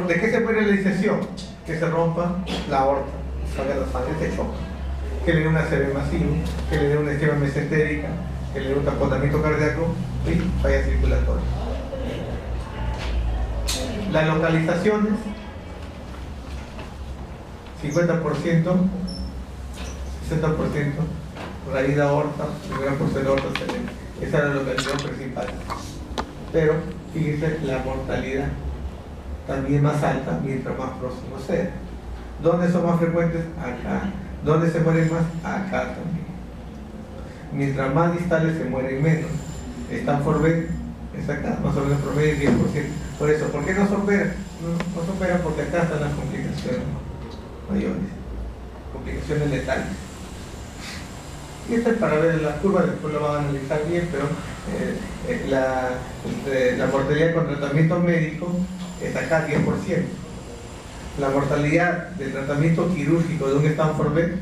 ¿De qué se muere la disección? Que se rompa la aorta, salga la sangre, se choca. Que le dé una ACV masivo, que le dé una esquema mesentérica, que le dé un taponamiento cardíaco y falla circulatoria. Las localizaciones, 50%, 60%, raíz de aorta, primera porción de aorta excelente. Esa es la localización principal. Pero, fíjense, la mortalidad también más alta mientras más próximo sea. ¿Dónde son más frecuentes? Acá. ¿Dónde se mueren más? Acá también. Mientras más distales se mueren menos. Stanford B es acá, más o menos promedio 10%. Por eso, ¿por qué no se opera? No se opera porque acá están las complicaciones mayores, complicaciones letales. Y esto es para ver las curvas, después lo van a analizar bien, pero la mortalidad con tratamiento médico es acá 10%. La mortalidad del tratamiento quirúrgico de un Stanford B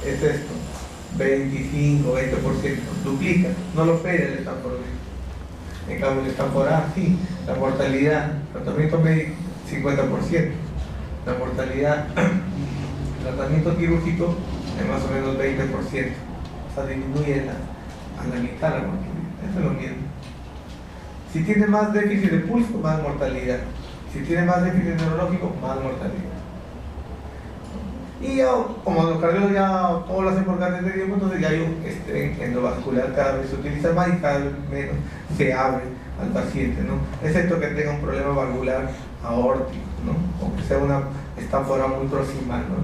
es esto, 25, 20%, duplica, no lo opera el Stanford B. En cambio el Stanford A, sí, la mortalidad, tratamiento médico, 50%. La mortalidad, tratamiento quirúrgico, es más o menos 20%. O sea, disminuye a la mitad la mortalidad. Eso es lo mismo. Si tiene más déficit de pulso, más mortalidad. Si tiene más déficit neurológico, más mortalidad. Y ya, como los cardiólogos ya todos lo hacen por cateterismo, entonces ya hay un estrés endovascular, cada vez se utiliza más y cada vez menos se abre al paciente, ¿no? Excepto que tenga un problema valvular aórtico, ¿no? O que sea una estampora muy proximal, ¿no?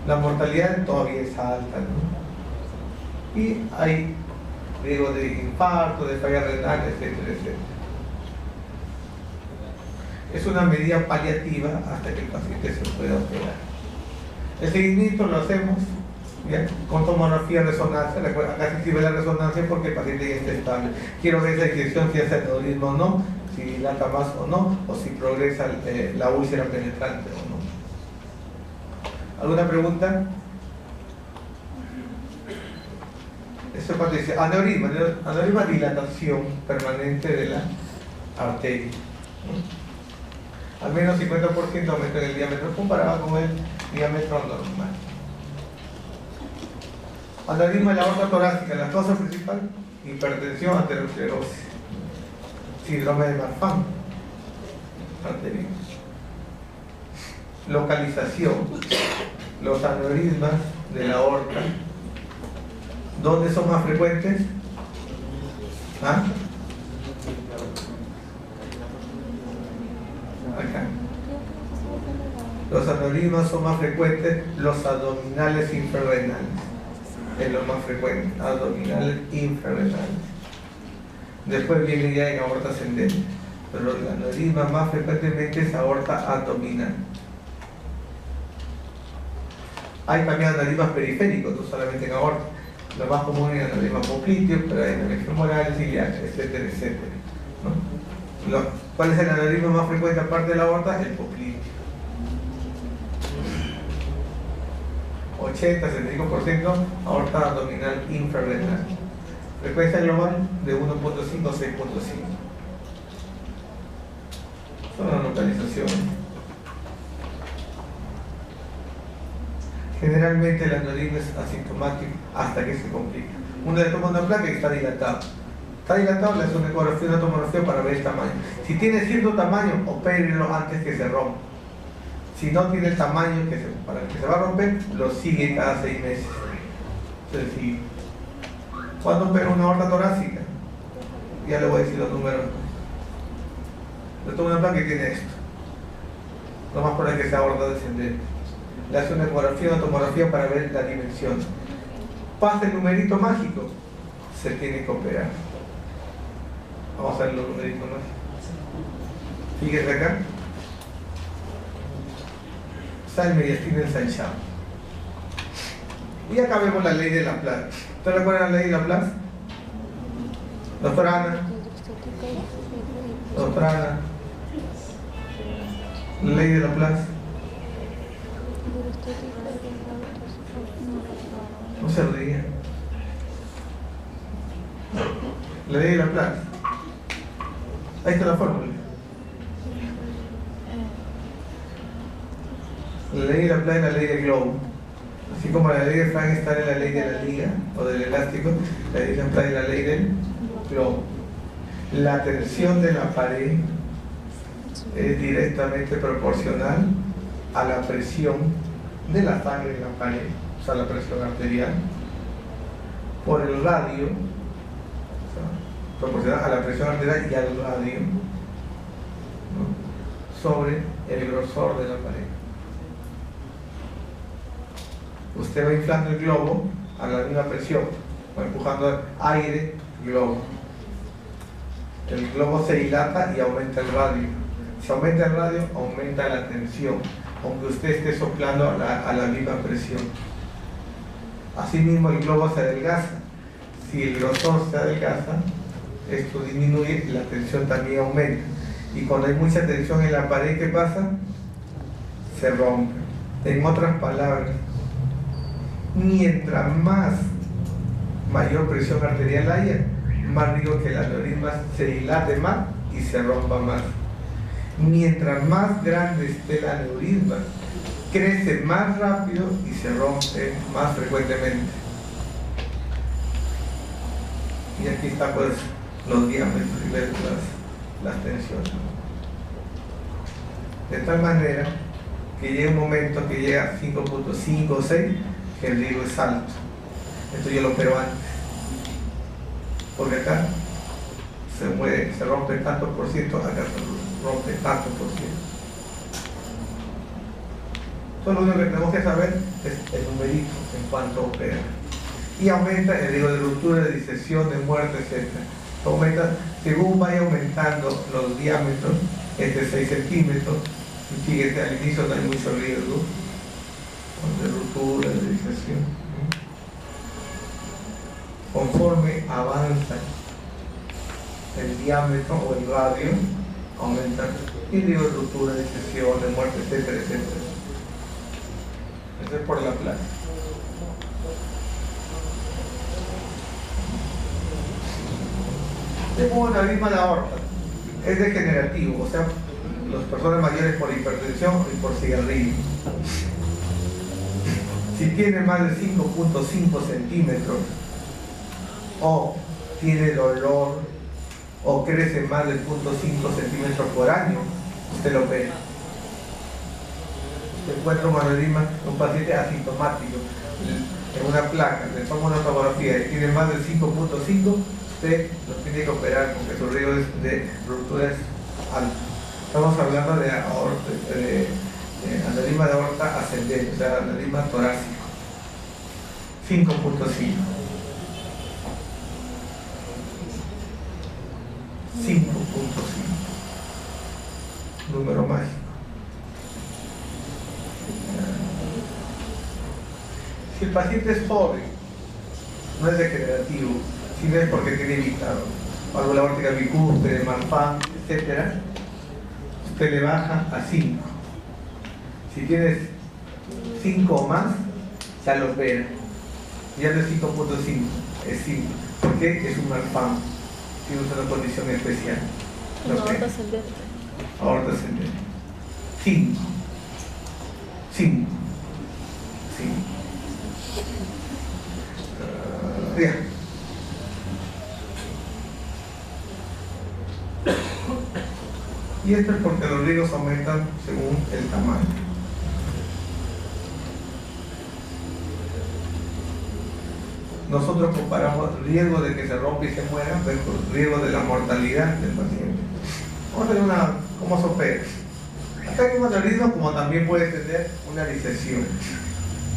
La mortalidad todavía es alta, ¿no? Y hay riesgo de infarto, de falla renal, etcétera, etcétera. Es una medida paliativa hasta que el paciente se pueda operar. El seguimiento lo hacemos ¿ya? Con tomografía, resonancia. Acá se sirve la resonancia porque el paciente ya está estable. Quiero ver esa disección, si hace aneurisma o no, si dilata más o no, o si progresa la úlcera penetrante o no. ¿Alguna pregunta? Eso cuando dice aneurisma, aneurisma, dilatación permanente de la arteria. Al menos 50% aumento en el diámetro comparado con el diámetro normal. Aneurisma de la aorta torácica, la causa principal, hipertensión, aterosclerosis, síndrome de Marfan, arterial. Localización, los aneurismas de la aorta, ¿dónde son más frecuentes? ¿Ah? Acá. Los aneurismas son más frecuentes, los abdominales infrarrenales. Es lo más frecuente, abdominales infrarrenales. Después viene ya en aorta ascendente, pero el aneurisma más frecuentemente es aorta abdominal. Hay también aneurismas periféricos, no solamente en aorta. Lo más común es aneurisma popliteo, pero hay aneurismas femorales, iliacos, etcétera, etcétera, ¿no? ¿Cuál es el aneurisma más frecuente aparte de la aorta? El popliteo. 80-75% aorta abdominal infrarrenal. Frecuencia global de 1.5 a 6.5. Son las localizaciones. Generalmente el aneurisma es asintomático hasta que se complica. Uno le toma una placa y está dilatado. Está dilatado, le hace una ecografía, una tomografía para ver el tamaño. Si tiene cierto tamaño, opérelo antes que se rompa. Si no tiene el tamaño para el que se va a romper, lo sigue cada 6 meses. Sencillo. ¿Cuándo opera una aorta torácica? Ya le voy a decir los números. Le tomo una placa y tiene esto. Lo más probable es que sea aorta descendente. Le hace una ecografía, una tomografía para ver la dimensión. Pasa el numerito mágico, se tiene que operar. Vamos a ver los numeritos mágicos. Fíjense acá. Está el mediastino ensanchado. Y acá vemos la ley de Laplace. ¿Ustedes recuerdan la ley de Laplace? Doctora Ana. Doctora Ana. La ley de Laplace. No se ría. La ley de Laplace. Ahí está la fórmula. La ley de Laplace es la ley del globo. Así como la ley de Frankenstein es la ley de la liga o del elástico, la ley de Laplace es la ley del globo. La tensión de la pared es directamente proporcional a la presión de la sangre en la pared, o sea, la presión arterial, por el radio, o sea, proporcional a la presión arterial y al radio, ¿no?, sobre el grosor de la pared. Usted va inflando el globo a la misma presión, va empujando aire, globo. El globo se dilata y aumenta el radio. Si aumenta el radio, aumenta la tensión, aunque usted esté soplando a la misma presión. Asimismo, el globo se adelgaza. Si el grosor se adelgaza, esto disminuye y la tensión también aumenta. Y cuando hay mucha tensión en la pared, ¿qué pasa? Se rompe. En otras palabras, mientras mayor presión arterial haya, más riesgo que el aneurisma se dilate más y se rompa más. Mientras más grande esté el aneurisma, crece más rápido y se rompe más frecuentemente. Y aquí está pues los diámetros y ver las tensiones. De tal manera que llega un momento que llega a 5.5 o 6, que el riesgo es alto. Esto yo lo opero antes, porque acá se rompe tanto por ciento, acá se rompe tanto por ciento. Entonces lo único que tenemos que saber es el numerito en cuanto opera. Y aumenta el riesgo de ruptura, de disección, de muerte, etc. Aumenta, según vaya aumentando los diámetros, de 6 centímetros, y fíjate, al inicio no hay mucho riesgo de ruptura, de disección. Conforme avanza el diámetro o el radio, aumenta el riesgo de ruptura, de disección, de muerte, etcétera, etcétera. Eso es por Laplace. Tengo un aneurisma de aorta, es degenerativo, o sea, las personas mayores por hipertensión y por cigarrillo. Si tiene más de 5.5 centímetros, o tiene dolor, o crece más de 0.5 centímetros por año, usted lo opera. Usted encuentra un aneurisma en un paciente asintomático, en una placa, le toma una tomografía y tiene más de 5.5, usted lo tiene que operar porque su riesgo de ruptura es alto. Estamos hablando de aneurisma de aorta ascendente, o sea, aneurisma torácico. 5.5. Número mágico. Si el paciente es joven, no es degenerativo, sino es porque tiene evitado válvula aórtica bicúspide, Marfan, etc., usted le baja a 5. Si tienes 5 o más, ya lo opera. Ya no es 5.5, es 5. porque es un malfam, tiene una condición especial. Aorta ascendente. Aorta ascendente. 5. 5. Ya. Y esto es porque los riesgos aumentan según el tamaño. Nosotros comparamos el riesgo de que se rompa y se muera versus el riesgo de la mortalidad del paciente. Vamos a ver cómo se opera. Acá hay un aneurisma, como también puede tener una disección.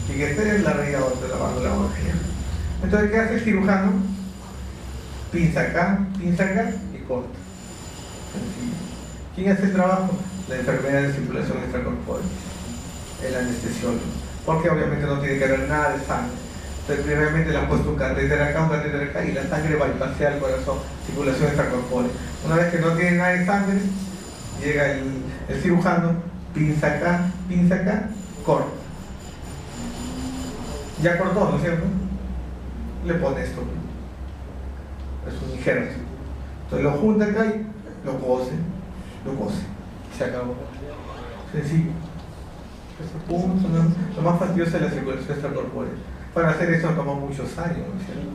Y que esta es la raíz de la válvula aórtica. Entonces, ¿qué hace el cirujano? Pinza acá y corta. ¿Quién hace el trabajo? La enfermedad de circulación extracorpórea, el anestesiólogo. Porque obviamente no tiene que haber nada de sangre. Entonces, previamente le han puesto un catéter acá y la sangre bypassea al corazón, circulación extracorpórea. Una vez que no tiene nada de sangre, llega el cirujano, pinza acá, corta. Ya cortó, ¿no es cierto? Le pone esto. Es un injerto. Entonces lo junta acá y lo cose. Se acabó. Sencillo. Lo más fastidioso es la circulación extracorpórea. Para hacer eso toma muchos años, ¿no es cierto?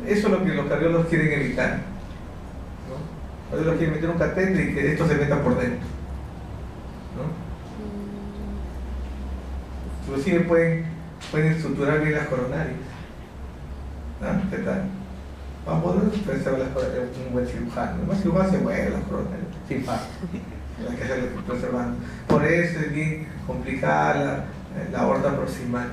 Eso es lo que los cardiólogos quieren evitar, ¿no? Ellos quieren meter un catéter y que esto se meta por dentro, ¿no? Inclusive pueden estructurar bien las coronarias, ¿no? ¿Qué tal? Vamos a poder pensar un buen cirujano. El buen cirujano se mueve las coronarias, sin paz. Hay que hacerlo preservando. Por eso es bien complicada la aorta proximal.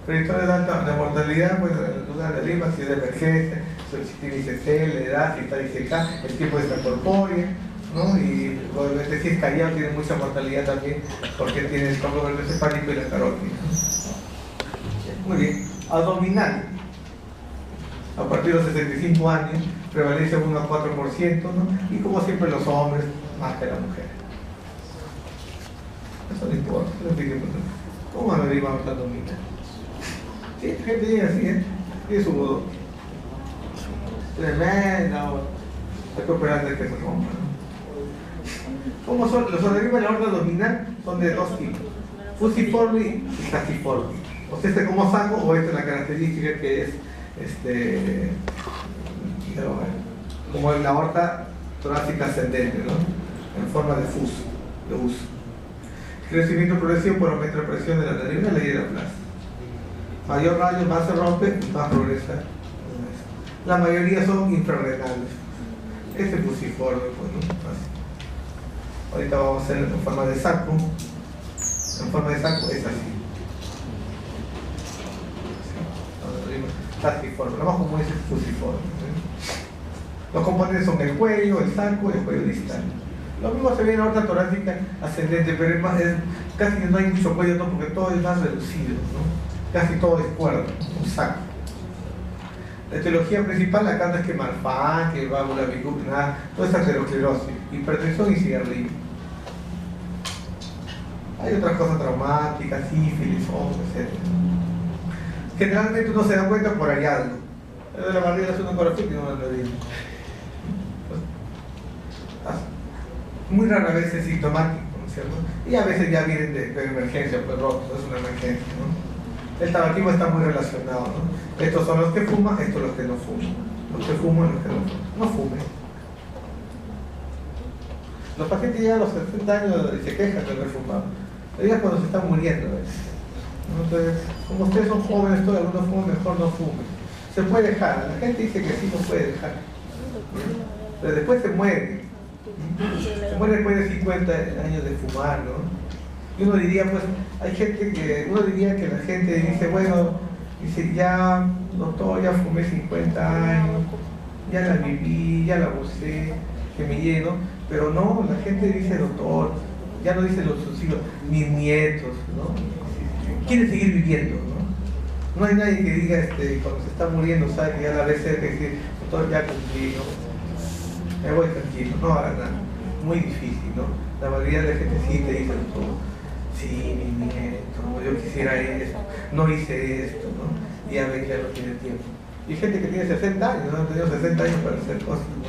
Predictores de alta mortalidad, pues en lugar de lima, si es de emergencia, si tiene ICC, la edad, si está ICK, el tiempo de extracorpórea, ¿no? Y obviamente si es callado tiene mucha mortalidad también, porque tiene el tronco cefálico y la carótida. Muy bien, abdominal. A partir de los 65 años prevalece 1 a 4%, ¿no? Y como siempre los hombres más que la mujer. Eso no importa, ¿cómo van a derivar la abdominal? Sí, la gente llega así, y su tremenda, hay que operar de que se rompa, ¿no? ¿Cómo son? Los aneurismas de la aorta abdominal son de dos tipos: fusiforme y tactiforme. O sea, este como saco, o esta es la característica que es como la aorta torácica ascendente, ¿no? En forma de fuso, de uso. Crecimiento progresivo por aumento de presión de la aneurisma y la hidroplasia. Mayor radio, más se rompe y más progresa. La mayoría son infrarrenales. Este fusiforme, pues, ¿no? Ahorita vamos a hacer en forma de saco. En forma de saco es así. Tactiforme, lo más común es el fusiforme. Los componentes son el cuello, el saco y el cuello distal. Lo mismo se ve en la aorta torácica ascendente, pero casi no hay mucho cuello, ¿no? Porque todo es más reducido, ¿no? Casi todo es cuerdo, un saco. La etiología principal, la carta es que malfán, que válvula bicúpula, toda esa aterosclerosis, hipertensión y cigarrillo. Hay otras cosas traumáticas, sífilis, hongos, etc. Generalmente uno se da cuenta por hallazgo. De la barriga es una ecografía y no lo digo. Muy rara vez es sintomático, ¿no es cierto? Y a veces ya vienen de emergencia, pues rotos, es una emergencia, ¿no? El tabaquismo está muy relacionado, ¿no? Estos son los que fuman, estos los que no fuman. Los que fuman, los que no fuman. No fumen. Los pacientes llegan a los 60 años y se quejan de haber fumado. Lo digan cuando se están muriendo, ¿ves? Entonces, como ustedes son jóvenes, todo algunos fuman, mejor no fumen. Se puede dejar, la gente dice que sí no puede dejar. Pero después se muere. Se muere después de 50 años de fumar, ¿no? Y uno diría, pues, hay gente que, uno diría que la gente dice, bueno, dice, ya, doctor, ya fumé 50 años, ya la viví, ya la abusé, que me lleno, pero no, la gente dice, doctor, ya no dicen sus hijos, mis nietos, ¿no? Quieren seguir viviendo, ¿no? No hay nadie que diga, cuando se está muriendo, sabe que ya la vez cerca y decir, doctor, ya cumplí, ¿no? Me voy tranquilo, no haga nada. Muy difícil, ¿no? La mayoría de la gente sí te dice, doctor, Sí, mi nieto, yo quisiera esto, no hice esto, ¿no? Y ya ve que ya no tiene tiempo. Y hay gente que tiene 60 años, no han tenido 60 años para hacer cosas, ¿no?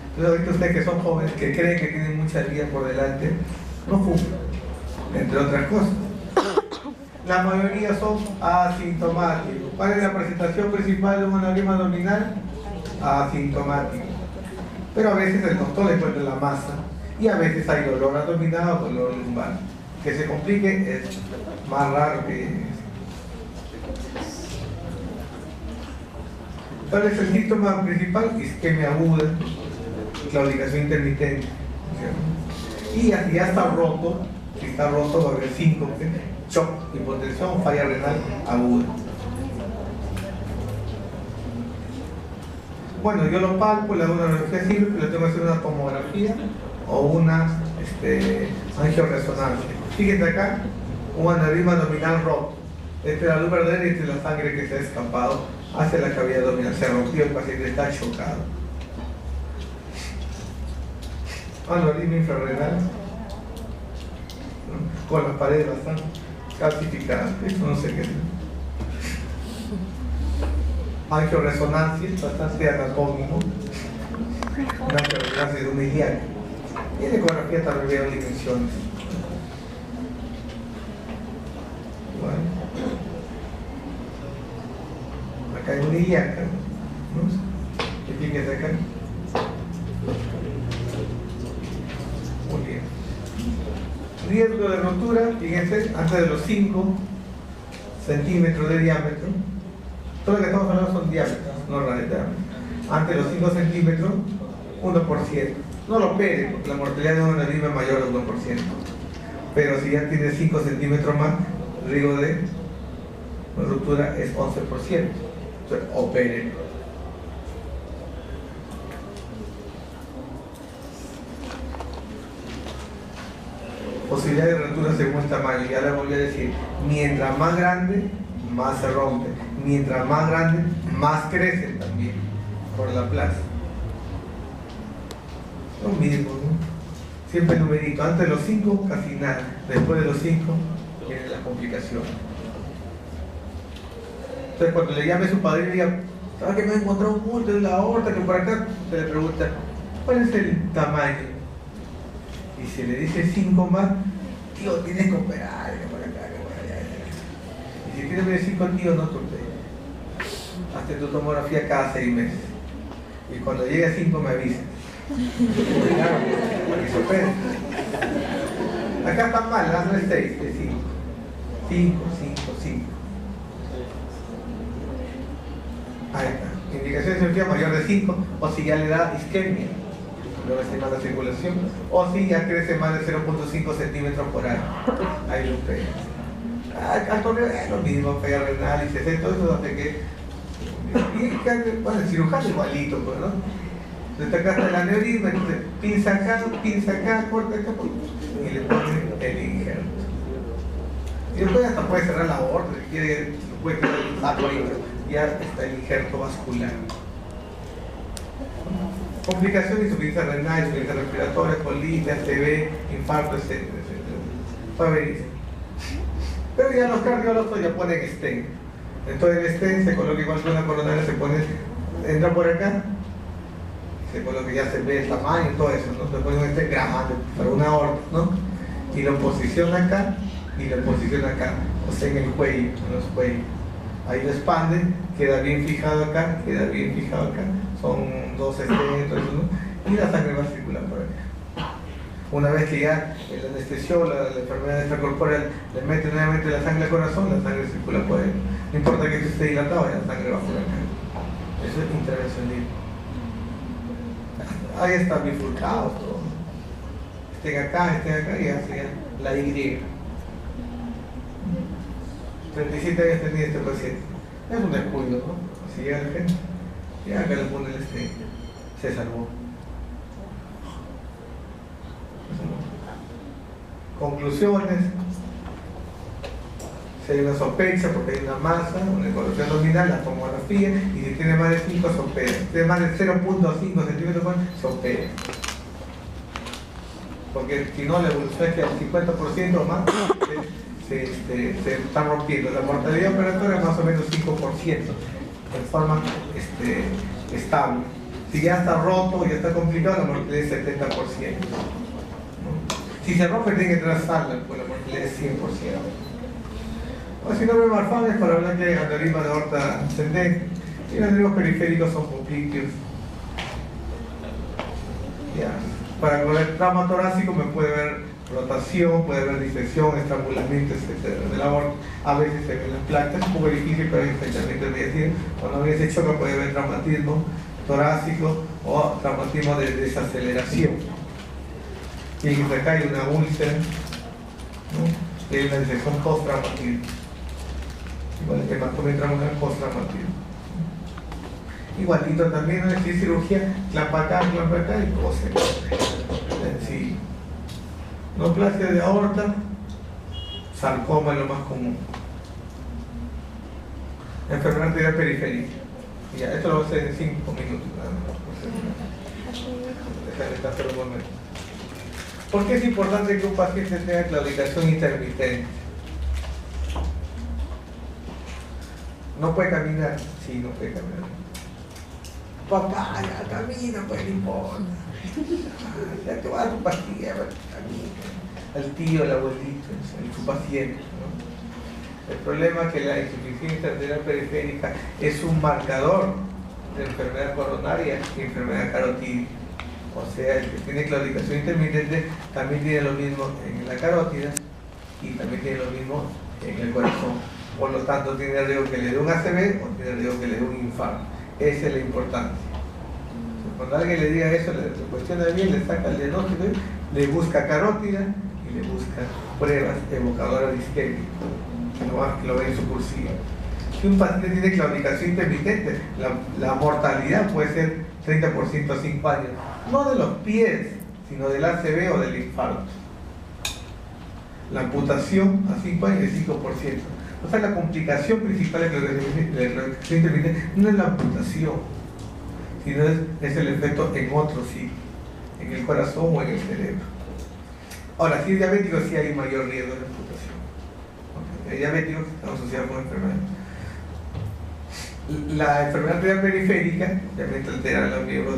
Entonces ahorita ustedes que son jóvenes, que creen que tienen mucha vida por delante, no fuman, entre otras cosas. La mayoría son asintomáticos. ¿Cuál es la presentación principal de un aneurisma abdominal? Asintomático. Pero a veces el doctor le encuentra la masa y a veces hay dolor abdominal o dolor lumbar. Que se complique es más raro que eso. ¿Cuál es el síntoma principal? Isquemia aguda, claudicación intermitente, ¿cierto? Y si ya está roto, si está roto va a haber síncope, shock, hipotensión, falla renal aguda. Bueno, yo lo palpo, le hago una radiografía simple, le tengo que hacer una tomografía o una angioresonancia. Fíjense acá, un aneurisma abdominal roto. Esta es la luz verdadera y esta es la sangre que se ha escapado hacia la cavidad abdominal. Se rompió, el paciente está chocado. Aneurisma infrarrenal, ¿no? Con las paredes bastante calcificadas. Esto no sé qué es. Angioresonancia, bastante anatómico. Una angioresonancia de un ilíaco. Y en ecografía también veo dimensiones. Bueno. Acá hay una ilíaca, ¿no? ¿Qué fíjense acá? Muy bien. Riesgo de rotura, fíjense, antes de los 5 centímetros de diámetro. Todo lo que estamos hablando son diámetros, no radios. Antes de los 5 centímetros, 1%. No lo opere, porque la mortalidad de un aneurisma es mayor al 1%. Pero si ya tiene 5 centímetros más, el riesgo de ruptura es 11%. Entonces, opere. Posibilidad de rotura según el tamaño, ya le volví a decir, mientras más grande, más se rompe. Mientras más grande, más crecen también por la plaza. Lo mismo, ¿no? Siempre numerito. Antes de los 5, casi nada. Después de los 5, vienen las complicaciones. Entonces, cuando le llame a su padre y diga, ¿sabes que me he encontrado un punto en la aorta? Que por acá se le pregunta, ¿cuál es el tamaño? Y si le dice 5 más, tío, tienes que operar, que por acá, que por allá. Y si tienes que decir contigo, no te operes. Hazte tu tomografía cada 6 meses. Y cuando llegue a 5 me avisas. Claro, para que se opere. Acá está mal, hazlo de 6, de 5. 5, 5, 5. Ahí está. Indicación de cirugía mayor de 5, o si ya le da isquemia, no estima la circulación, o si ya crece más de 0.5 centímetros por año. Ahí lo pega. Al correo es lo mismo, falla renal y CC, todo eso hace que. Y bueno, el cirujano igualito, pues, ¿no? Entonces acá está el aneurisma, entonces pinza acá, corta acá, y le pone el injerto. Y después hasta puede cerrar la aorta, si quiere, lo puede quedar atónico. Ya está el injerto vascular. Complicaciones, insuficiencia renal, insuficiencia respiratoria, colitis, ACV, infarto, etc. Fabrice. Pero ya los cardiólogos ya ponen stent. Entonces el stent se coloca igual que una coronaria, se pone, entra por acá, se coloca, ya se ve el tamaño y todo eso, ¿no? Se pone un stent grande para una aorta, ¿no? Y lo posiciona acá y lo posiciona acá, o sea en el cuello, en los cuellos. Ahí lo expande, queda bien fijado acá, son 2 estrenos, ¿no? Y la sangre va a circular por acá. Una vez que ya el anestesio, la enfermedad extracorpórea le mete nuevamente la sangre al corazón, la sangre circula por ahí. No importa que esté dilatado, la sangre va por acá. Eso es intervencionismo. Ahí está bifurcado todo. Estén acá y así la Y. 37 años tenía este paciente. Es un descuido, ¿no? Así llega la gente. Y acá le pone el stent. Se salvó. Conclusiones. Si hay una sospecha porque hay una masa, una ecografía abdominal, la tomografía, y si tiene más de 5 se opera. Si tiene más de 0.5 centímetros, se opera. porque si no la evolución es que el 50% o más se está rompiendo. La mortalidad operatoria es más o menos 5% en forma estable. Si ya está roto, ya está complicado, la mortalidad es 70%. ¿no? Si se rompe, tiene que entrar sala, pues la mortalidad es 100%. O si no, vemos alfanes para hablar que hay aneurisma de aorta ascendente y los aneurismas periféricos son popliteos. Ya. Para el trauma torácico me puede ver rotación, puede haber disección, estrangulamiento, etc. de la aorta. A veces se ven las placas, es un poco difícil, pero exactamente voy a decir, cuando hay ese choque puede haber traumatismo torácico o traumatismo de desaceleración. Y acá hay una úlcera, ¿no? Y hay una disección post-traumatismo. Igual que hematoma intramuscular post-traumatismo. Igualito también, ¿no? Si cirugía, clampa acá y cose. Sencillo. Neoplasia de aorta, sarcoma es lo más común. Enfermedad arterial periférica. Ya, esto lo voy a hacer en 5 minutos. Déjame estar solo un momento. ¿Por qué es importante que un paciente tenga claudicación intermitente? No puede caminar. Sí, no puede caminar. Papá, ya camina, pues no importa. Ya te voy a dar tu pastilla, camina. Al tío, al abuelito, su paciente. ¿no? El problema es que la insuficiencia arterial periférica es un marcador de enfermedad coronaria y enfermedad carotídea. O sea, el que tiene claudicación intermitente también tiene lo mismo en la carótida y también tiene lo mismo en el corazón. Por lo tanto, tiene riesgo que le dé un ACV o tiene riesgo que le dé un infarto. Esa es la importancia. Cuando alguien le diga eso, le cuestiona bien, le saca el diagnóstico, le busca carótida y le busca pruebas evocadoras de isquemia, que lo ve en su cursillo. Si un paciente tiene claudicación intermitente, la mortalidad puede ser 30% a 5 años. No de los pies, sino del ACV o del infarto. La amputación a 5 años es 5%. O sea, la complicación principal de la claudicación intermitente no es la amputación, sino es el efecto en otro sitio, en el corazón o en el cerebro. Ahora, si es diabético, sí hay mayor riesgo de amputación. El diabético está asociado con enfermedad. La enfermedad arterial periférica obviamente altera los miembros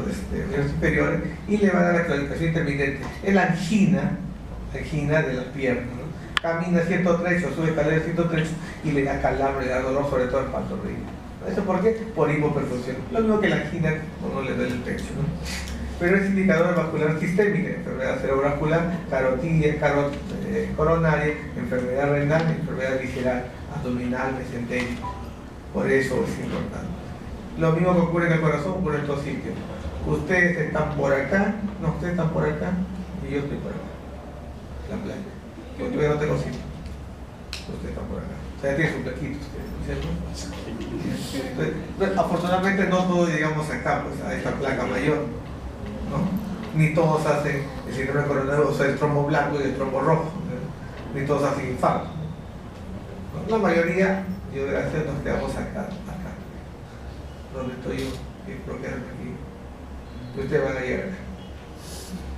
superiores y le va a dar la claudicación intermitente. Es la angina de las piernas, ¿no? Camina cierto trecho, sube escaleras cierto trecho y le da calambre, le da dolor, sobre todo en pantorrilla. ¿Eso por qué? Por hipoperfusión. Lo mismo que la angina no le duele el pecho, ¿no? Pero es indicador vascular sistémica, enfermedad cerebrovascular, carotidia, coronaria, enfermedad renal, enfermedad visceral, abdominal, mesentérica. Por eso es importante. Lo mismo que ocurre en el corazón, ocurre en estos sitios. Ustedes están por acá, no, ustedes están por acá y yo estoy por acá. La placa. Yo todavía no tengo sitio. Ustedes están por acá. O sea, ya tienen su plaquito ustedes, ¿cierto? Afortunadamente no todos llegamos acá, pues, a esta placa mayor, ¿no? Ni todos hacen el síndrome coronario, o sea, el trombo blanco y el trombo rojo, ¿no? Ni todos hacen infarto, ¿no? La mayoría, yo gracias a Dios, nos quedamos acá, donde estoy yo, y creo que aquí. Y ustedes van a llegar acá.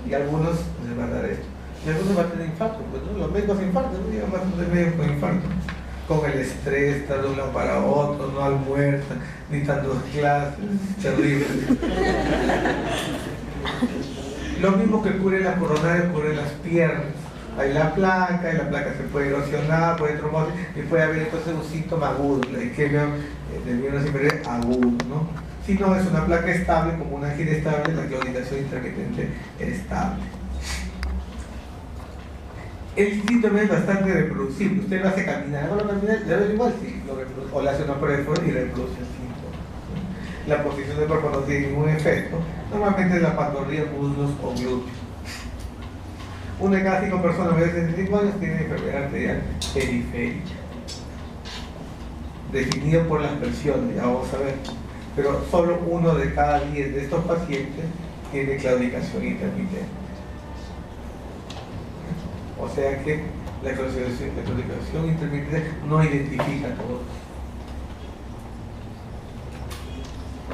Y algunos les van a dar esto. Y algunos van a tener infarto, pues, ¿no? Los médicos infartos, no llegan más de médicos con infarto. Con el estrés, estar de un lado para otro, no almuerzan, ni están 2 clases, terrible. Lo mismo que ocurre en la coronaria, ocurre en las piernas. Hay la placa, y la placa se puede erosionar, puede trombosis, y puede haber entonces un síntoma agudo, la isquemia del miembro superior agudo, ¿no? Si no, es una placa estable, como una angina estable, la claudicación intermitente estable. El síntoma es bastante reproducible. Usted lo hace caminar, ¿no lo caminar? ¿Le da igual? Sí, lo reproduce. O le hace una prueba de fuego y reproduce el síntoma. La posición del cuerpo no tiene ningún efecto. Normalmente es la pantorrilla, muslos o glúteos. Una de cada 5 personas a veces de 65 años tiene enfermedad arterial periférica. Definido por las presiones, ya vamos a ver. Pero solo 1 de cada 10 de estos pacientes tiene claudicación intermitente. O sea que la claudicación intermitente no identifica a todos.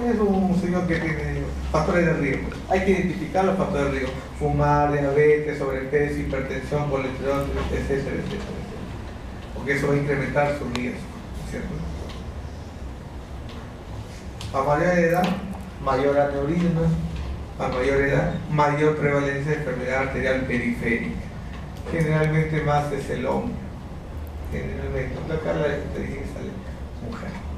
Es un señor que tiene factores de riesgo. Hay que identificar los factores de riesgo. fumar, diabetes, sobrepeso, hipertensión, colesterol, etcétera, etcétera, porque eso va a incrementar su riesgo, ¿cierto? A mayor edad, mayor aneurisma, a mayor edad, mayor prevalencia de enfermedad arterial periférica. Generalmente más es el hombre. Generalmente, acá la experiencia sale mujer.